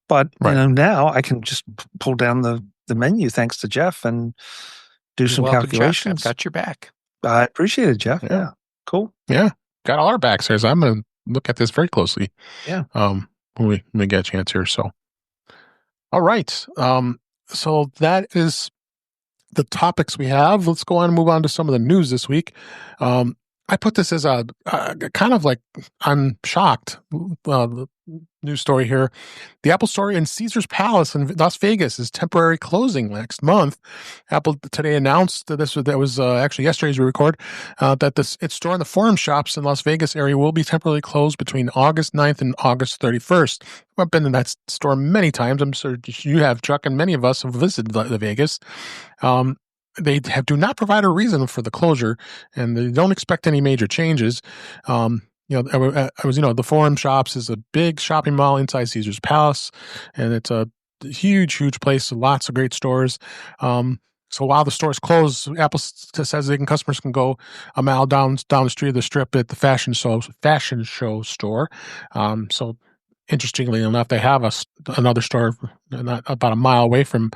But now I can just pull down the menu thanks to Jeff and do some calculations. Jeff. I've got your back. I appreciate it, Jeff. Yeah. Cool. Yeah. Got all our backs here. So I'm going to look at this very closely. Yeah. When we get a chance here. So, all right. So that is the topics we have. Let's go on and move on to some of the news this week. I put this as a kind of like, I'm shocked. The news story here. The Apple Store in Caesars Palace in Las Vegas is temporarily closing next month. Apple today announced that that was actually yesterday as we record, that its store in the Forum Shops in Las Vegas area will be temporarily closed between August 9th and August 31st. I've been in that store many times. I'm sure you have, Chuck, and many of us have visited Vegas. do not provide a reason for the closure, and they don't expect any major changes. I was, the Forum Shops is a big shopping mall inside Caesar's Palace, and it's a huge, huge place. Lots of great stores. So while the stores close, Apple says customers can go a mile down the street of the Strip at the fashion show store. So interestingly enough, they have another store not about a mile away from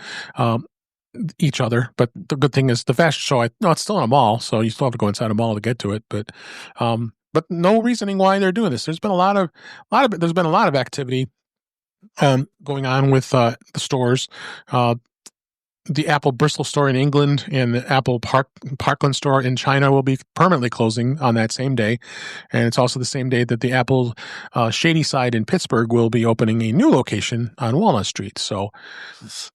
each other. But the good thing is the fashion show, it's still in a mall, so you still have to go inside a mall to get to it. But no reasoning why they're doing this. There's been a lot of activity going on with the stores. The Apple Bristol store in England and the Apple Parkland store in China will be permanently closing on that same day. And it's also the same day that the Apple Shady Side in Pittsburgh will be opening a new location on Walnut Street. So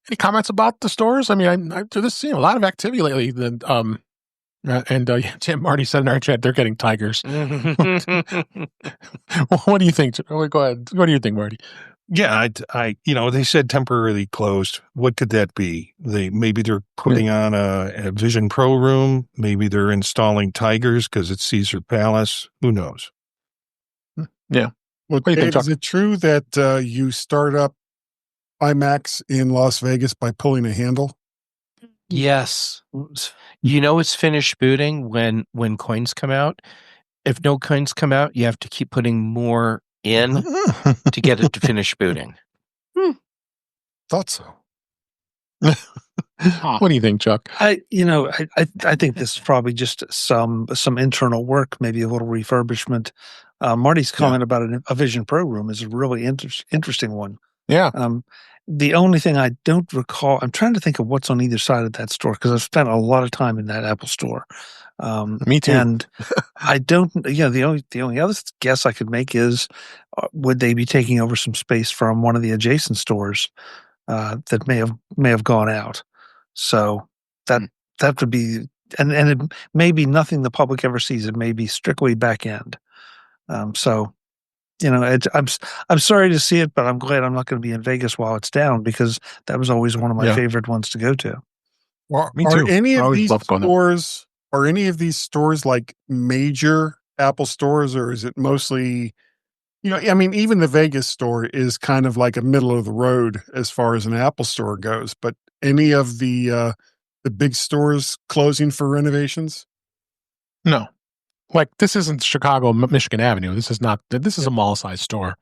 any comments about the stores? I mean, I've just seen a lot of activity lately. Tim Marty said in our chat, they're getting tigers. What do you think? Go ahead. What do you think, Marty? Yeah, they said temporarily closed. What could that be? Maybe they're putting on a Vision Pro room. Maybe they're installing tigers because it's Caesar Palace. Who knows? Yeah. Well, Dave, is it true that you start up iMacs in Las Vegas by pulling a handle? Yes. It's finished booting when coins come out. If no coins come out, you have to keep putting more in to get it to finish booting. Thought so. What do you think, Chuck? I think this is probably just some internal work, maybe a little refurbishment. Marty's comment about a Vision Pro room is a really interesting one. Yeah. The only thing I don't recall, I'm trying to think of what's on either side of that store because I've spent a lot of time in that Apple store. Me too. And I don't. The only other guess I could make is, would they be taking over some space from one of the adjacent stores that may have gone out? So that would be, and it may be nothing the public ever sees. It may be strictly back end. I'm sorry to see it, but I'm glad I'm not going to be in Vegas while it's down because that was always one of my favorite ones to go to. Well, me too. Are any of these stores like major Apple stores, or is it mostly, even the Vegas store is kind of like a middle of the road as far as an Apple store goes, but any of the big stores closing for renovations? No. Like, this isn't Chicago, Michigan Avenue. This is a mall-sized store.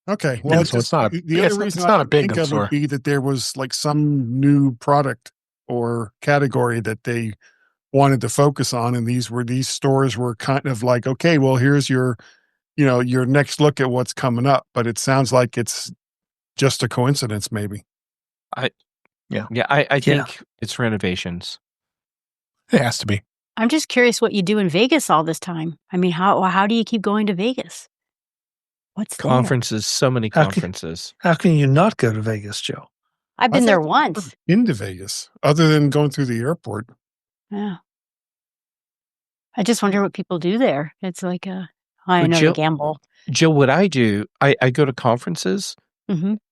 Okay. Well, so it's not a big store. Would be that there was like some new product or category that they wanted to focus on, and these stores were kind of like, okay, well, here's your next look at what's coming up. But it sounds like it's just a coincidence, maybe. I think it's renovations. It has to be. I'm just curious what you do in Vegas all this time. I mean, how do you keep going to Vegas? What's conferences? So many conferences. How can you not go to Vegas, Joe? I've been there once. Into Vegas, other than going through the airport. Yeah. I just wonder what people do there. It's like I know the gamble. Jill, what I do, I go to conferences,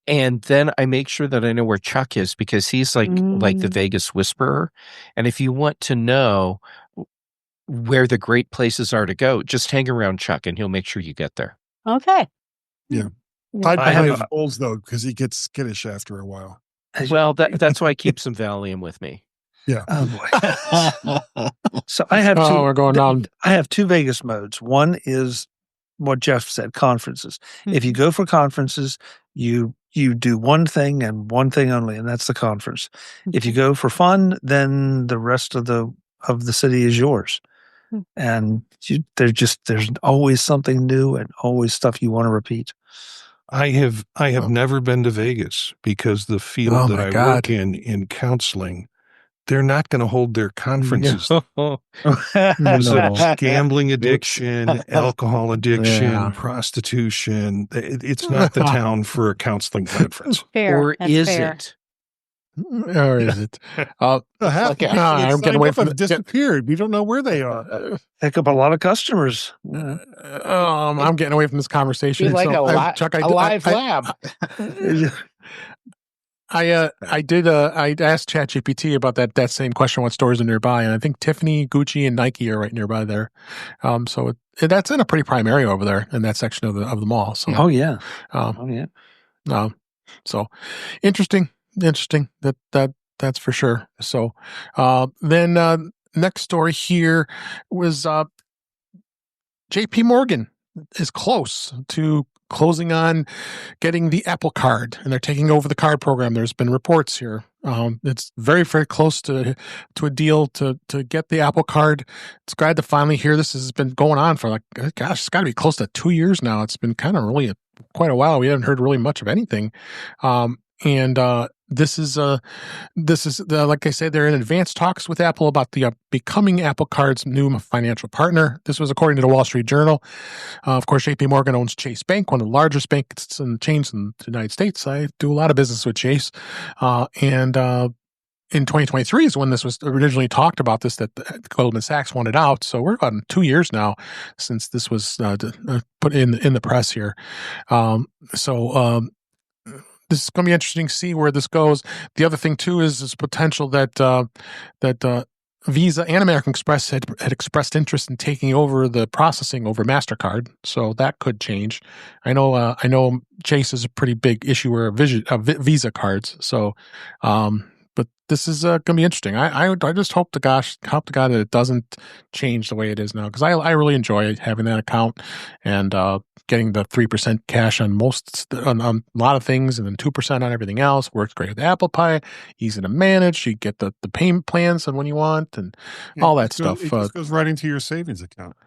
and then I make sure that I know where Chuck is because he's like the Vegas whisperer. And if you want to know where the great places are to go, just hang around Chuck, and he'll make sure you get there. Okay. Yeah. I have goals though, because he gets skittish after a while. Well, that's why I keep some Valium with me. Yeah. Oh boy. So I have two. We're going down. I have two Vegas modes. One is what Jeff said, conferences. If you go for conferences, you do one thing and one thing only, and that's the conference. If you go for fun, then the rest of the city is yours. And there's always something new and always stuff you want to repeat. I have never been to Vegas because the field that I work in counseling, they're not going to hold their conferences. There's gambling addiction, alcohol addiction, prostitution. It's not the town for a counseling conference. Or is it? Or is it? I'm getting away from it. Disappeared. We don't know where they are. Pick up a lot of customers. I'm getting away from this conversation. Be like a live lab. I asked ChatGPT about that same question. What stores are nearby? And I think Tiffany, Gucci, and Nike are right nearby there. So that's in a pretty prime area over there in that section of the mall. So so interesting. That's for sure. So then next story here was JPMorgan is close to closing on getting the Apple Card, and they're taking over the card program. There's been reports here. It's very, very close to a deal to get the Apple Card. It's glad to finally hear this. Has been going on for it's got to be close to 2 years now. It's been kind of really quite a while. We haven't heard really much of anything. This is like I said, they're in advanced talks with Apple about the becoming Apple Card's new financial partner. This was according to the Wall Street Journal. Of course, JPMorgan owns Chase Bank, one of the largest banks and chains in the United States. I do a lot of business with Chase, and in 2023 is when this was originally talked about. That Goldman Sachs wanted out. So we're about 2 years now since this was put in the press here. This is going to be interesting to see where this goes. The other thing, too, is this potential that Visa and American Express had expressed interest in taking over the processing over MasterCard. So that could change. I know Chase is a pretty big issuer of Visa cards. So, but this is going to be interesting. I just hope to God that it doesn't change the way it is now, because I really enjoy having that account and getting the 3% cash on on a lot of things, and then 2% on everything else. Works great with Apple Pay, easy to manage. You get the payment plans and when you want, and all that stuff. It just goes right into your savings account.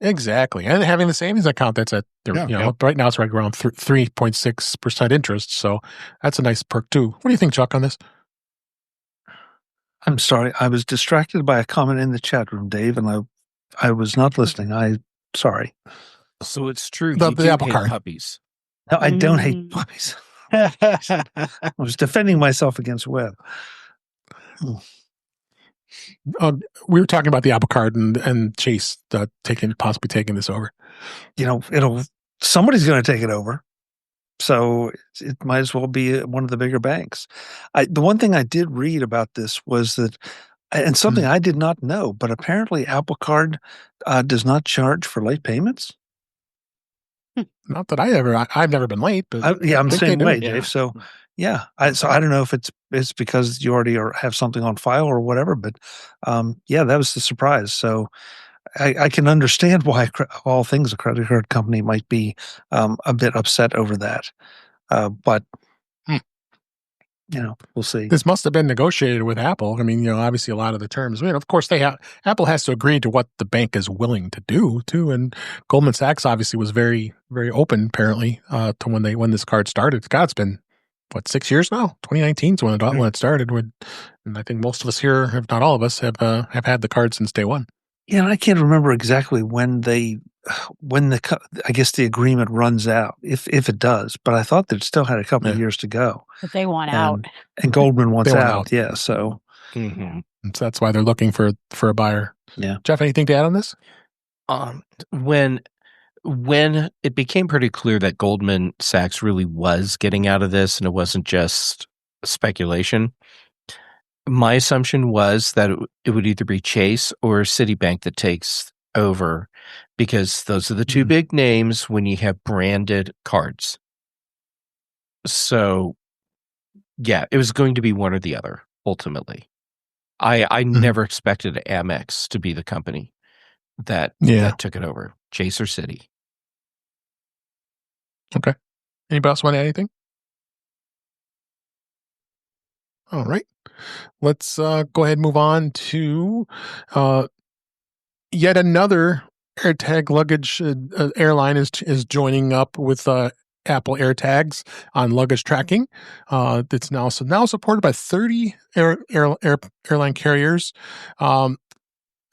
Exactly, and having the savings account that's at right now it's right around 3.6% interest. So that's a nice perk too. What do you think, Chuck, on this? I'm sorry, I was distracted by a comment in the chat room, Dave, and I was not listening. Sorry. So it's true. The Apple Card. Puppies. No, I don't hate puppies. I was defending myself against Webb. We were talking about the Apple Card and Chase possibly taking this over. Somebody's going to take it over. So it might as well be one of the bigger banks. The one thing I did read about this was that, and something I did not know, but apparently Apple Card does not charge for late payments. Not that I've never been late, but I'm the same way, Dave. So I don't know if it's because you already have something on file or whatever, but that was the surprise. So I can understand why all things a credit card company might be a bit upset over that, but we'll see. This must have been negotiated with Apple. I mean, obviously a lot of the terms. I mean, of course Apple has to agree to what the bank is willing to do too. And Goldman Sachs obviously was very, very open apparently to when this card started. God, it's been 6 years now? 2019 is when it started. And I think most of us here, if not all of us, have had the card since day one. Yeah, and I can't remember exactly when I guess the agreement runs out, if it does. But I thought that it still had a couple of years to go. But they want out. And Goldman wants out. Yeah, so. Mm-hmm. So that's why they're looking for a buyer. Yeah. Jeff, anything to add on this? When it became pretty clear that Goldman Sachs really was getting out of this and it wasn't just speculation, my assumption was that it would either be Chase or Citibank that takes over, because those are the two big names when you have branded cards. So, yeah, it was going to be one or the other, ultimately. I never expected Amex to be the company that took it over, Chase or Citi. Okay. Anybody else want to add anything? All right. Let's go ahead and move on to yet another AirTag luggage airline is joining up with Apple AirTags on luggage tracking. It's now supported by 30 airline carriers.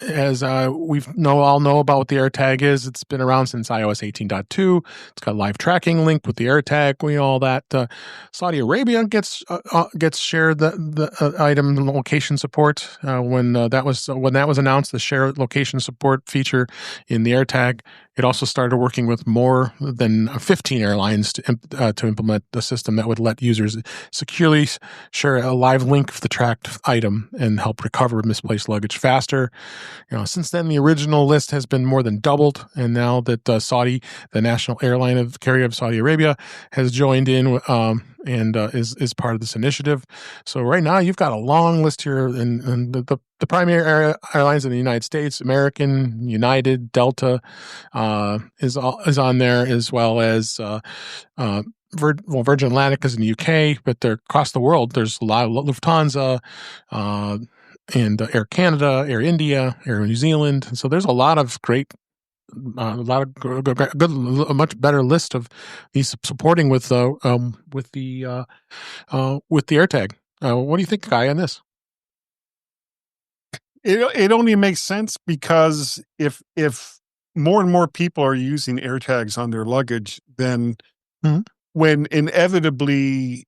As we all know about what the AirTag is, it's been around since iOS 18.2. It's got live tracking link with the AirTag, all that. Saudi Arabia gets shared the item location support when that was announced. The share location support feature in the AirTag It also started working with more than 15 airlines to implement the system that would let users securely share a live link of the tracked item and help recover misplaced luggage faster. Since then, the original list has been more than doubled, and now that Saudi, the national airline carrier of Saudi Arabia, has joined in and is part of this initiative. So right now, you've got a long list here, and the primary airlines in the United States: American, United, Delta, is on there, as well as Virgin Atlantic is in the UK, but they're across the world. There's a lot of Lufthansa, and Air Canada, Air India, Air New Zealand. And so there's a lot of great, a much better list of these supporting with the AirTag. What do you think, Guy, on this? It only makes sense because if more and more people are using AirTags on their luggage, then when inevitably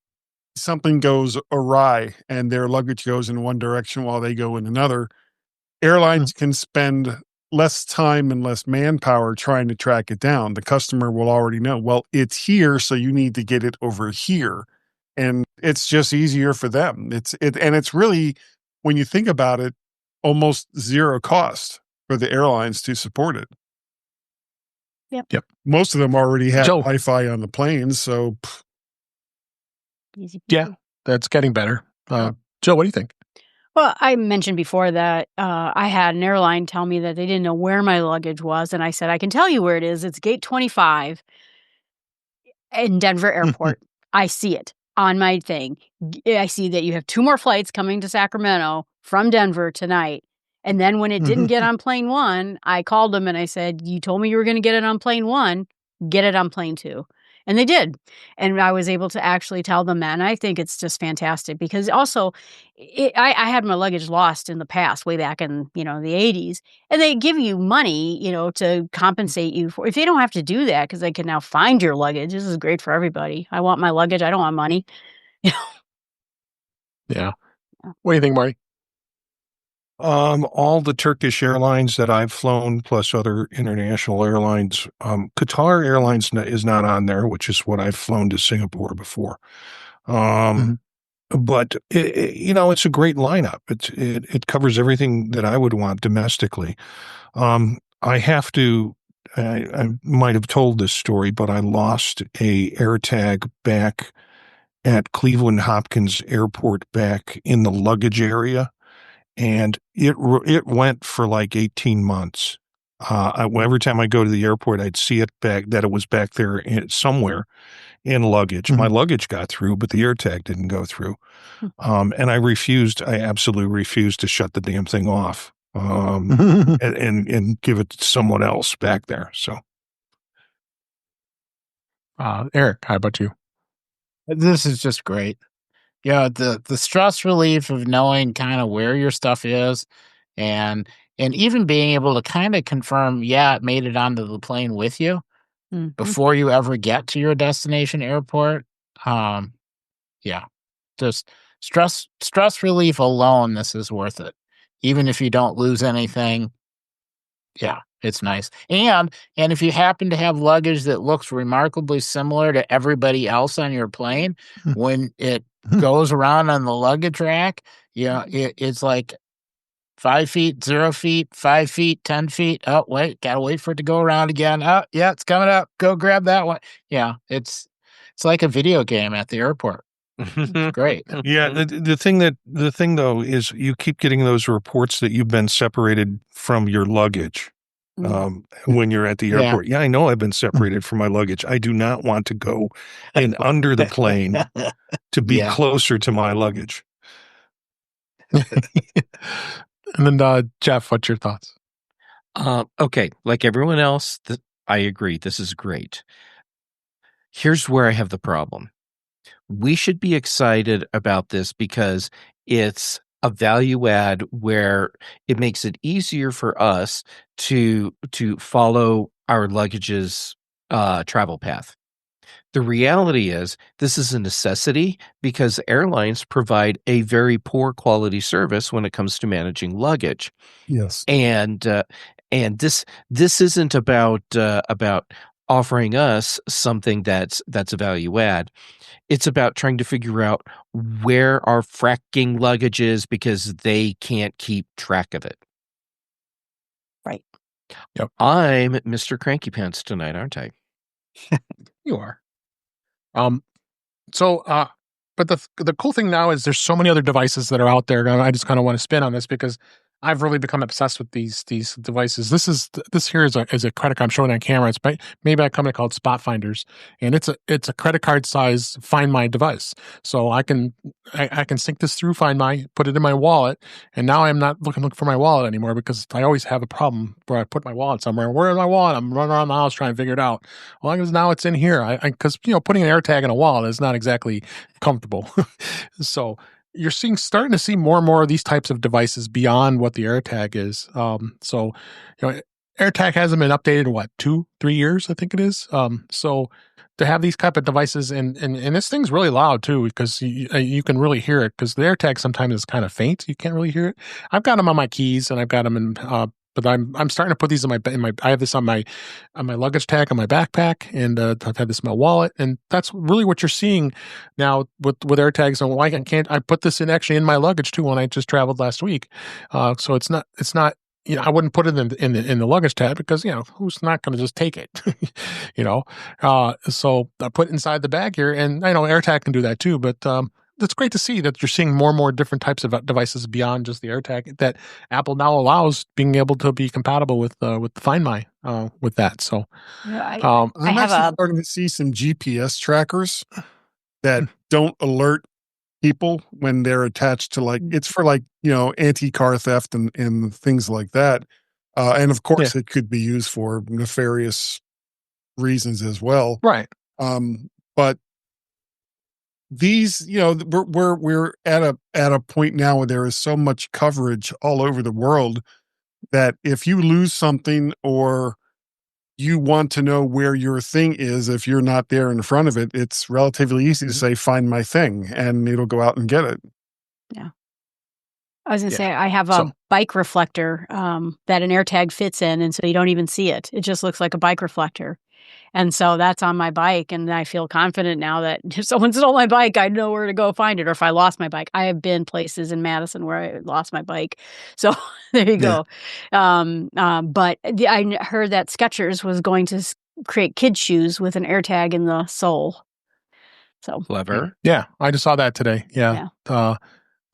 something goes awry and their luggage goes in one direction while they go in another, airlines can spend less time and less manpower trying to track it down. The customer will already know, well, it's here, so you need to get it over here. And it's just easier for them. And it's really, when you think about it, almost zero cost for the airlines to support it. Yep. Most of them already have Wi-Fi on the planes, so easy. Yeah, that's getting better. Jill, what do you think? Well, I mentioned before that I had an airline tell me that they didn't know where my luggage was, and I said, I can tell you where it is. It's gate 25 in Denver Airport. I see it on my thing. I see that you have 2 more flights coming to Sacramento from Denver tonight. And then when it didn't get on plane 1, I called them and I said, you told me you were going to get it on plane 1, get it on plane 2. And they did. And I was able to actually tell them that. And I think it's just fantastic because also I had my luggage lost in the past, way back in, the 80s. And they give you money, to compensate you for, if they don't have to do that, because they can now find your luggage. This is great for everybody. I want my luggage. I don't want money. Yeah. What do you think, Marty? All the Turkish airlines that I've flown, plus other international airlines, Qatar Airlines is not on there, which is what I've flown to Singapore before. But it's a great lineup. It covers everything that I would want domestically. I might have told this story, but I lost a AirTag back at Cleveland Hopkins Airport back in the luggage area. And it went for like 18 months. Every time I go to the airport, I'd see it that it was back there somewhere in luggage. My luggage got through, but the AirTag didn't go through. And I absolutely refused to shut the damn thing off and give it to someone else back there. So, Eric, how about you? This is just great. Yeah, the stress relief of knowing kind of where your stuff is and even being able to kind of confirm, it made it onto the plane with you before you ever get to your destination airport. Just stress relief alone, this is worth it. Even if you don't lose anything, it's nice. And if you happen to have luggage that looks remarkably similar to everybody else on your plane, when it goes around on the luggage rack, it's like 5 feet, 0 feet, 5 feet, 10 feet. Oh, wait, gotta wait for it to go around again. Oh, yeah, it's coming up. Go grab that one. Yeah, it's like a video game at the airport. It's great. Yeah, the thing though is you keep getting those reports that you've been separated from your luggage. When you're at the airport. I know I've been separated from my luggage. I do not want to go in under the plane to be closer to my luggage. And then, Jeff, what's your thoughts? Okay, like everyone else, I agree. This is great. Here's where I have the problem. We should be excited about this because it's a value add where it makes it easier for us to follow our luggage's travel path. The reality is this is a necessity because airlines provide a very poor quality service when it comes to managing luggage. Yes. And And this isn't about offering us something that's a value add. It's about trying to figure out where our fracking luggage is because they can't keep track of it. Right. Yep. I'm Mr. Cranky Pants tonight, aren't I? You are. But the cool thing now is there's so many other devices that are out there. I just kind of want to spin on this because I've really become obsessed with these devices. This here is a credit card I'm showing on camera. It's made by a company called Spot Finders, and it's a credit card size Find My device. So I can sync this through Find My, put it in my wallet, and now I'm not looking for my wallet anymore because I always have a problem where I put my wallet somewhere. Where is my wallet? I'm running around the house trying to figure it out. As long as now it's in here, because putting an AirTag in a wallet is not exactly comfortable. So you're starting to see more and more of these types of devices beyond what the AirTag is. AirTag hasn't been updated in 2-3 years, I think it is. So to have these type of devices, and this thing's really loud too, because you can really hear it, because the AirTag sometimes is kind of faint. You can't really hear it. I've got them on my keys, and I've got them in, but I'm starting to put these in my. I have this on my luggage tag on my backpack, and I've had this in my wallet, and that's really what you're seeing now with AirTags. And why can't I put this in my luggage too when I just traveled last week? So it's not. I wouldn't put it in the luggage tag because who's not going to just take it, So I put it inside the bag here, and I know AirTag can do that too, but it's great to see that you're seeing more and more different types of devices beyond just the AirTag that Apple now allows being able to be compatible with Find My with that. So I'm actually starting to see some GPS trackers that don't alert people when they're attached to it's for anti-car theft and things like that. And of course it could be used for nefarious reasons as well. Right. But these, we're at a point now where there is so much coverage all over the world that if you lose something or you want to know where your thing is, if you're not there in front of it, it's relatively easy to say, find my thing, and it'll go out and get it. Yeah. I was going to say, I have a bike reflector that an AirTag fits in, and so you don't even see it. It just looks like a bike reflector. And so that's on my bike, and I feel confident now that if someone stole my bike, I know where to go find it. Or if I lost my bike, I have been places in Madison where I lost my bike. So there you go. But I heard that Skechers was going to create kids' shoes with an AirTag in the sole. So clever. Yeah, I just saw that today. Yeah. So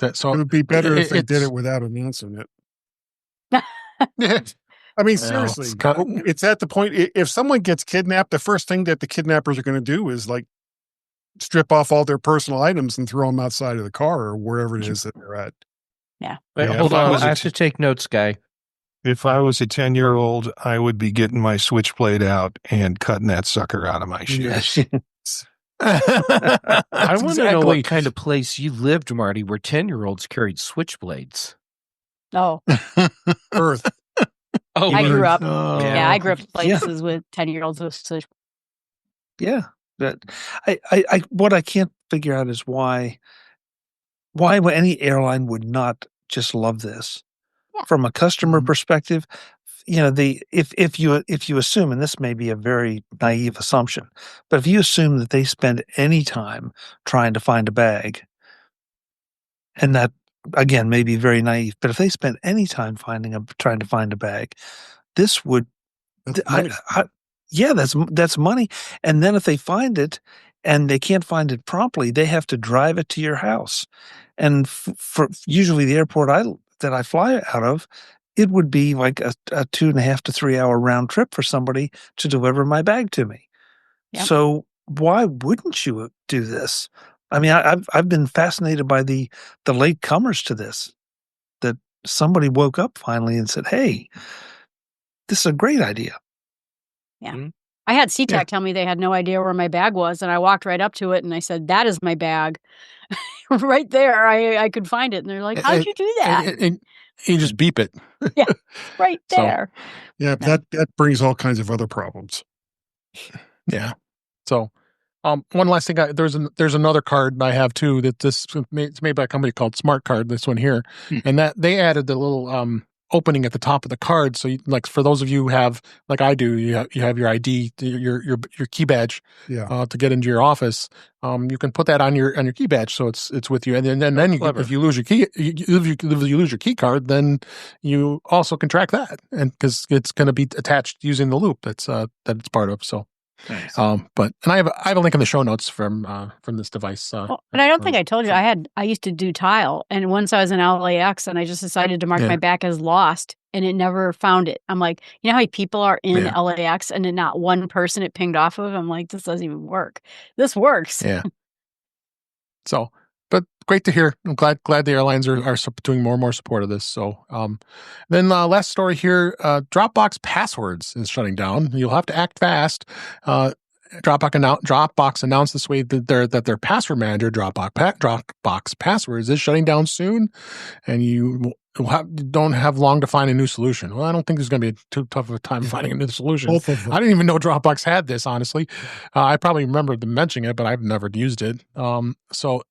it would be better if they did it without announcing it. Yeah. I mean, seriously, it's at the point, if someone gets kidnapped, the first thing that the kidnappers are going to do is strip off all their personal items and throw them outside of the car or wherever it is that they're at. Yeah. Hold on. I have to take notes, Guy. If I was a 10-year-old, I would be getting my switchblade out and cutting that sucker out of my shoes. I want to know what kind of place you lived, Marty, where 10-year-olds carried switchblades. Oh. Earth. Oh, I grew up. I grew up in places with 10-year-olds with switch. Yeah. I what I can't figure out is why any airline would not just love this. Yeah. From a customer perspective, if you assume, and this may be a very naive assumption, but if you assume that they spend any time trying to find a bag, and that again may be very naive, but if they spend any time trying to find a bag, this would, that's money. And then if they find it and they can't find it promptly, they have to drive it to your house. And for usually the airport that I fly out of, it would be like a 2.5 to 3 hour round trip for somebody to deliver my bag to me. Yep. So why wouldn't you do this? I mean, I've been fascinated by the late comers to this, that somebody woke up finally and said, hey, this is a great idea. Yeah. Mm-hmm. I had SeaTac tell me they had no idea where my bag was, and I walked right up to it and I said, that is my bag. Right there. I could find it. And they're like, how'd you do that? And you just beep it. Yeah, right there. That brings all kinds of other problems. Yeah. So one last thing, there's another card I have too that it's made by a company called Smart Card. This one here, and that they added the little opening at the top of the card. So, like for those of you who have, like I do, you have your ID, your key badge, to get into your office. You can put that on your key badge, so it's with you. And then if you lose your key, if you lose your key card, then you also can track that, and because it's going to be attached using the loop that it's part of. So. Nice. But I have a link in the show notes from this device. And I don't think I told you I used to do tile, and once I was in LAX, and I just decided to mark my back as lost, and it never found it. I'm like, you know how people are in LAX, and then not one person it pinged off of. I'm like, this doesn't even work. This works. Yeah. So, but great to hear. I'm glad the airlines are doing more and more support of this. So, then last story here, Dropbox passwords is shutting down. You'll have to act fast. Dropbox announced this week that their password manager, Dropbox Passwords, is shutting down soon, and you don't have long to find a new solution. Well, I don't think there's going to be too tough of a time finding a new solution. I didn't even know Dropbox had this, honestly. I probably remember them mentioning it, but I've never used it. So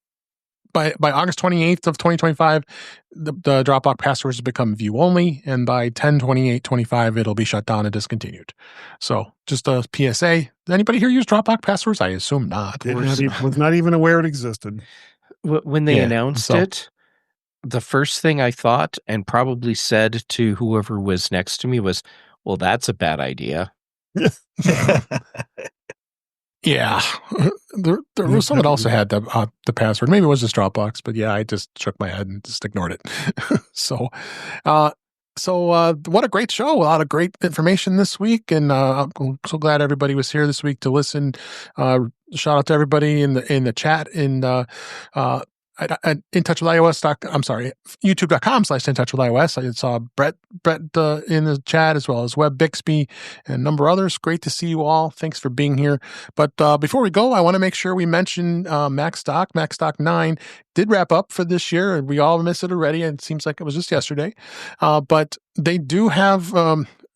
by August 28th of 2025, the Dropbox passwords will become view only, and by 10/28/25, it'll be shut down and discontinued. So just a PSA. Does anybody here use Dropbox passwords? I assume not. Was not even aware it existed. When they announced it, the first thing I thought and probably said to whoever was next to me was, well, that's a bad idea. Yeah, there was someone else who had the password. Maybe it was just Dropbox, but yeah, I just shook my head and just ignored it. So what a great show! A lot of great information this week, and I'm so glad everybody was here this week to listen. Shout out to everybody in the chat YouTube.com/intouchwithios. I saw Brett in the chat, as well as Webb Bixby and a number of others. Great to see you all. Thanks for being here. But before we go, I want to make sure we mention MacStock. MacStock 9 did wrap up for this year, and we all missed it already. And it seems like it was just yesterday. But they do have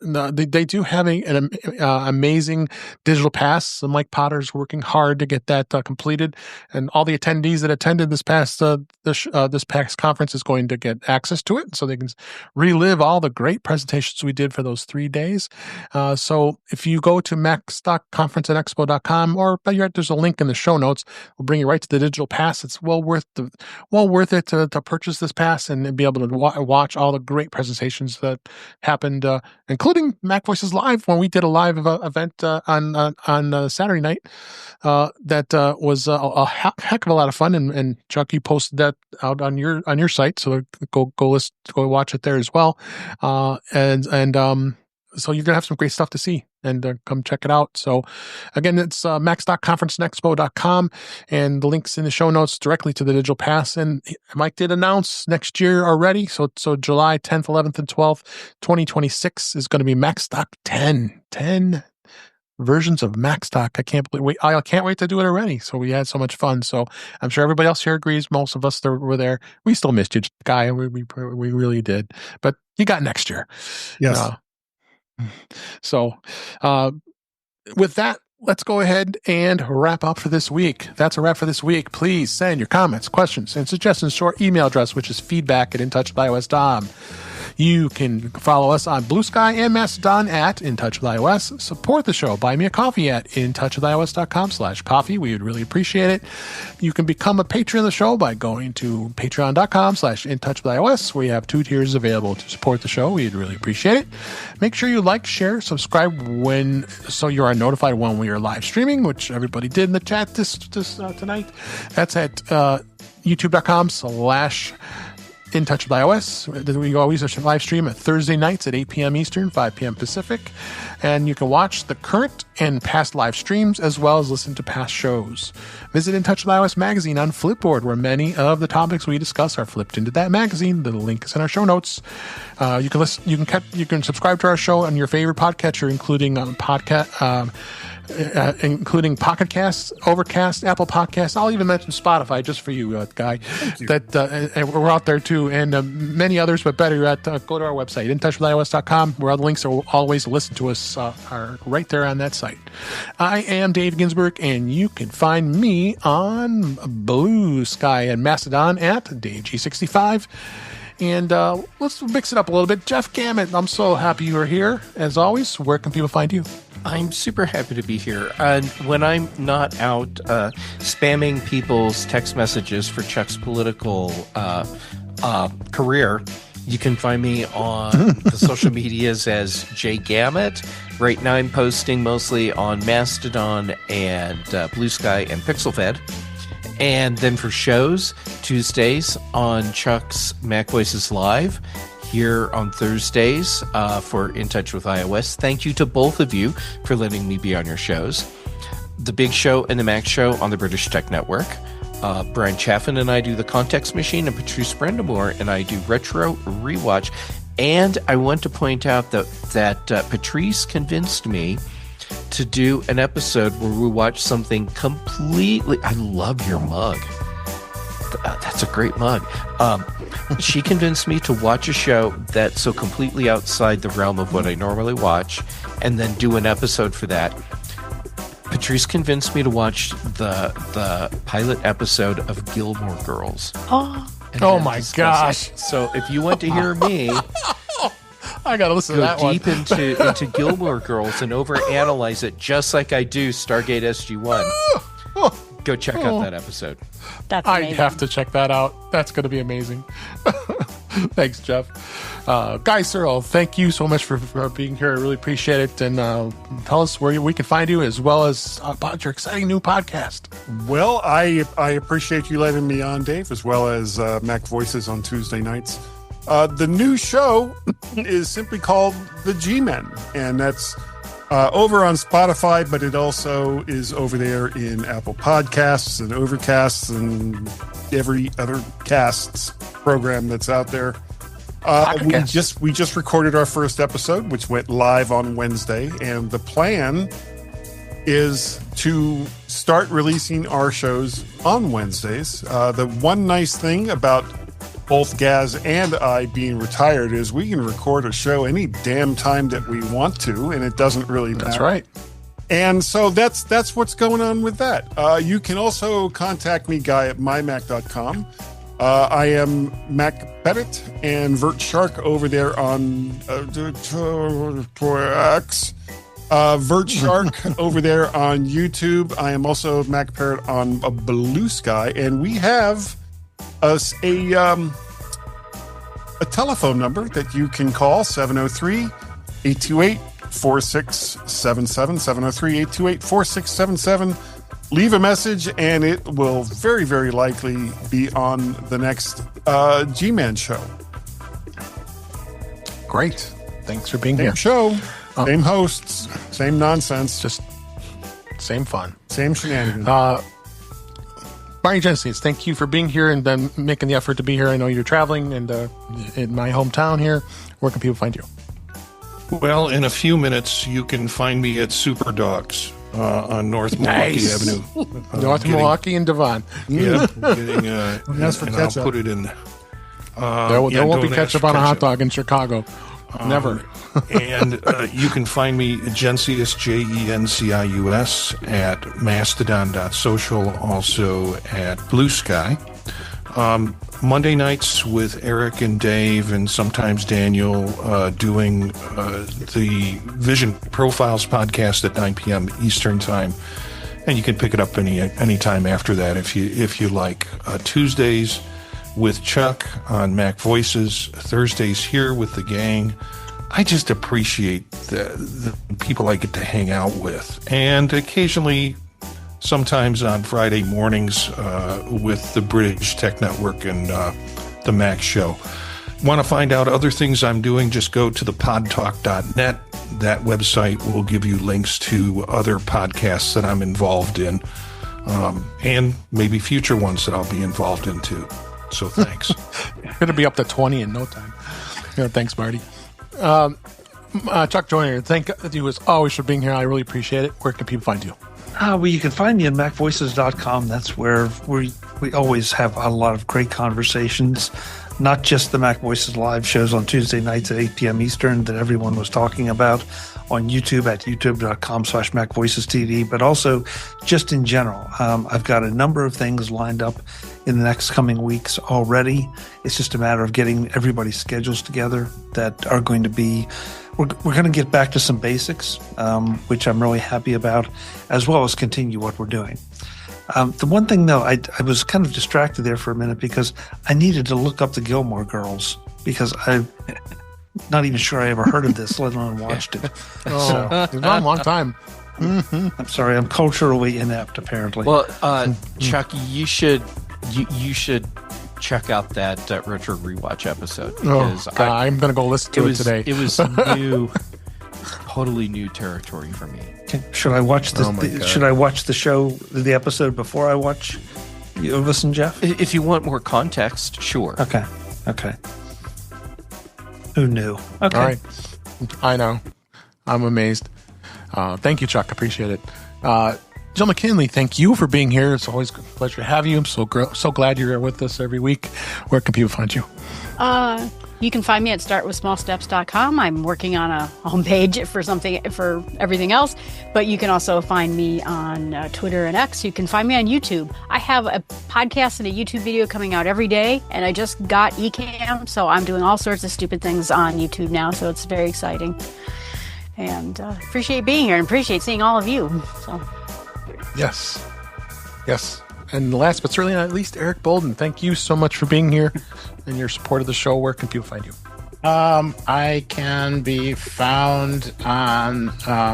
they do have an amazing digital pass. So Mike Potter's working hard to get that completed, and all the attendees that attended this past conference is going to get access to it, so they can relive all the great presentations we did for those 3 days. So if you go to macstockconferenceandexpo.com, or there's a link in the show notes, we'll bring you right to the digital pass. It's well worth it to purchase this pass and be able to watch all the great presentations that happened, including Mac Voices Live, when we did a live event on Saturday night. That was a heck of a lot of fun, and Chuck, you posted that out on your site, so go watch it there as well. So you're gonna have some great stuff to see, and come check it out. So again, it's mac.conferenceandexpo.com, and the link's in the show notes directly to the digital pass. And Mike did announce next year already. So July 10th, 11th, and 12th, 2026 is going to be MacStock 10 versions of MacStock. I can't wait to do it already. So we had so much fun. So I'm sure everybody else here agrees. Most of us that were there, we still missed you, Guy. We really did. But you got next year. Yes. So with that, let's go ahead and wrap up for this week. That's a wrap for this week. Please send your comments, questions, and suggestions to our email address, which is feedback@intouchwithios.com. You can follow us on Blue Sky and Mastodon at In Touch with iOS. Support the show. Buy me a coffee at intouchwithios.com/coffee. We would really appreciate it. You can become a patron of the show by going to patreon.com/intouchwithios. We have 2 tiers available to support the show. We'd really appreciate it. Make sure you like, share, subscribe so you are notified when we are live streaming, which everybody did in the chat this tonight. That's at youtube.com/In Touch with iOS. We always live stream at Thursday nights at 8 p.m. Eastern, 5 p.m. Pacific. And you can watch the current and past live streams, as well as listen to past shows. Visit In Touch with iOS magazine on Flipboard, where many of the topics we discuss are flipped into that magazine. The link is in our show notes. You can subscribe to our show on your favorite podcatcher, including Pocket Casts, Overcast, Apple Podcasts. I'll even mention Spotify just for you, Guy. Thank you. And we're out there too, and many others. But better yet, go to our website, intouchwithios.com, where all the links are always to listen to us are right there on that site. I am Dave Ginsburg, and you can find me on Blue Sky and Mastodon at DaveG65. And let's mix it up a little bit. Jeff Gamet, I'm so happy you are here. As always, where can people find you? I'm super happy to be here. And when I'm not out spamming people's text messages for Chuck's political career, you can find me on the social medias as J Gamet. Right now I'm posting mostly on Mastodon and Blue Sky and PixelFed. And then for shows, Tuesdays on Chuck's Mac Voices Live, here on Thursdays for In Touch with iOS. Thank you to both of you for letting me be on your shows. The Big Show and the Mac Show on the British Tech Network. Brian Chaffin and I do The Context Machine, and Patrice Brendamore and I do Retro Rewatch. And I want to point out that Patrice convinced me to do an episode where we watch something completely... I love your mug. That's a great mug. She convinced me to watch a show that's so completely outside the realm of what I normally watch, and then do an episode for that. Patrice convinced me to watch the pilot episode of Gilmore Girls. Oh my gosh. So if you want to hear me... I gotta listen to that go one. deep into Gilmore Girls and overanalyze it just like I do Stargate SG-1. Go check out that episode. That's I amazing. have to check that out. That's going to be amazing. Thanks, Jeff. Guy Serle, thank you so much for being here. I really appreciate it. And tell us where we can find you, as well as about your exciting new podcast. Well, I appreciate you letting me on, Dave, as well as Mac Voices on Tuesday nights. The new show is simply called The G-Men, and that's over on Spotify, but it also is over there in Apple Podcasts and Overcasts and every other casts program that's out there. We just recorded our first episode, which went live on Wednesday, and the plan is to start releasing our shows on Wednesdays. The one nice thing about both Gaz and I being retired is we can record a show any damn time that we want to, and it doesn't really matter. That's right. And so that's what's going on with that. You can also contact me, Guy, at mymac.com. I am Mac Pettit and Vert Shark over there on X. Vert Shark over there on YouTube. I am also Mac Parrot on Blue Sky, and we have a telephone number that you can call, 703-828-4677, 703-828-4677. Leave a message, and it will very, very likely be on the next G-Man show. Great. Thanks for being Same here. show, same hosts, same nonsense. Just same fun. Same shenanigans. Marty Jencius, thank you for being here and then making the effort to be here. I know you're traveling and in my hometown here. Where can people find you? Well, in a few minutes, you can find me at Super Dogs on North Milwaukee Avenue. North Milwaukee and Devon. Yeah, getting, That's for and ketchup. I'll put it in. There won't be ketchup on a hot dog in Chicago. Never. And you can find me, Jencius, Jencius, at mastodon.social, also at Blue Sky. Monday nights with Eric and Dave and sometimes Daniel doing the Vision Profiles podcast at 9 p.m. Eastern Time. And you can pick it up any time after that if you like. Tuesdays with Chuck on Mac Voices, Thursdays here with the gang. I just appreciate the people I get to hang out with. And occasionally, sometimes on Friday mornings with the British Tech Network and the Mac Show. Want to find out other things I'm doing, just go to thepodtalk.net. That website will give you links to other podcasts that I'm involved in, and maybe future ones that I'll be involved in too. So thanks. Going to be up to 20 in no time. Yeah, thanks, Marty. Chuck Joyner, thank you as always for being here. I really appreciate it. Where can people find you? Well, you can find me at macvoices.com. That's where we always have a lot of great conversations, not just the Mac Voices live shows on Tuesday nights at 8 p.m. Eastern that everyone was talking about on YouTube at youtube.com/MacVoicesTV, but also just in general. I've got a number of things lined up in the next coming weeks already. It's just a matter of getting everybody's schedules together that are going to be, we're going to get back to some basics, which I'm really happy about, as well as continue what we're doing. The one thing, though, I was kind of distracted there for a minute because I needed to look up the Gilmore Girls because I'm not even sure I ever heard of this, let alone watched it. It's been a long time. I'm sorry, I'm culturally inept, apparently. Well, Chuck, you should check out that Retro Rewatch episode. Because I'm going to go listen to it today. It was new, totally new territory for me. Should I watch this? Should I watch the episode before I watch you listen, Jeff? If you want more context, sure. Okay. Who knew? Okay. All right. I know. I'm amazed. Thank you, Chuck. Appreciate it. Jill McKinley, thank you for being here. It's always a pleasure to have you. I'm so glad you're with us every week. Where can people find you? You can find me at startwithsmallsteps.com. I'm working on a homepage for everything else, but you can also find me on Twitter and X. You can find me on YouTube. I have a podcast and a YouTube video coming out every day, and I just got Ecamm, so I'm doing all sorts of stupid things on YouTube now, so it's very exciting. And appreciate being here and appreciate seeing all of you. So. Yes. And last but certainly not least, Eric Bolden, thank you so much for being here and your support of the show. Where can people find you? I can be found on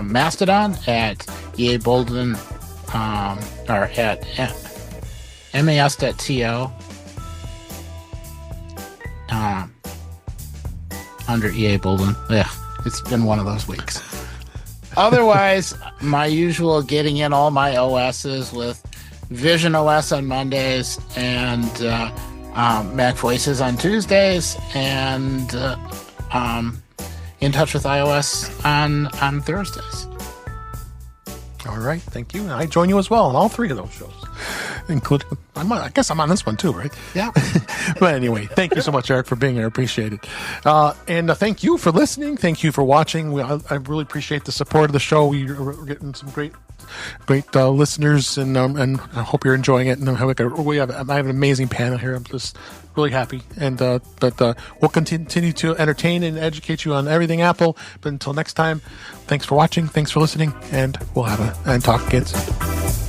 Mastodon at EA Bolden, or at mas.to, under EA Bolden. Yeah, it's been one of those weeks. Otherwise, my usual getting in all my OSs with Vision OS on Mondays and Mac Voices on Tuesdays and In Touch with iOS on Thursdays. All right, thank you. And I join you as well on all three of those shows, including I guess I'm on this one too, right? Yeah. But anyway, thank you so much, Eric, for being here. I appreciate it. And thank you for listening. Thank you for watching. I really appreciate the support of the show. We're getting some great listeners, and I hope you're enjoying it. And I have an amazing panel here. I'm just really happy, and but we'll continue to entertain and educate you on everything Apple. But until next time, thanks for watching, thanks for listening, and we'll talk again soon.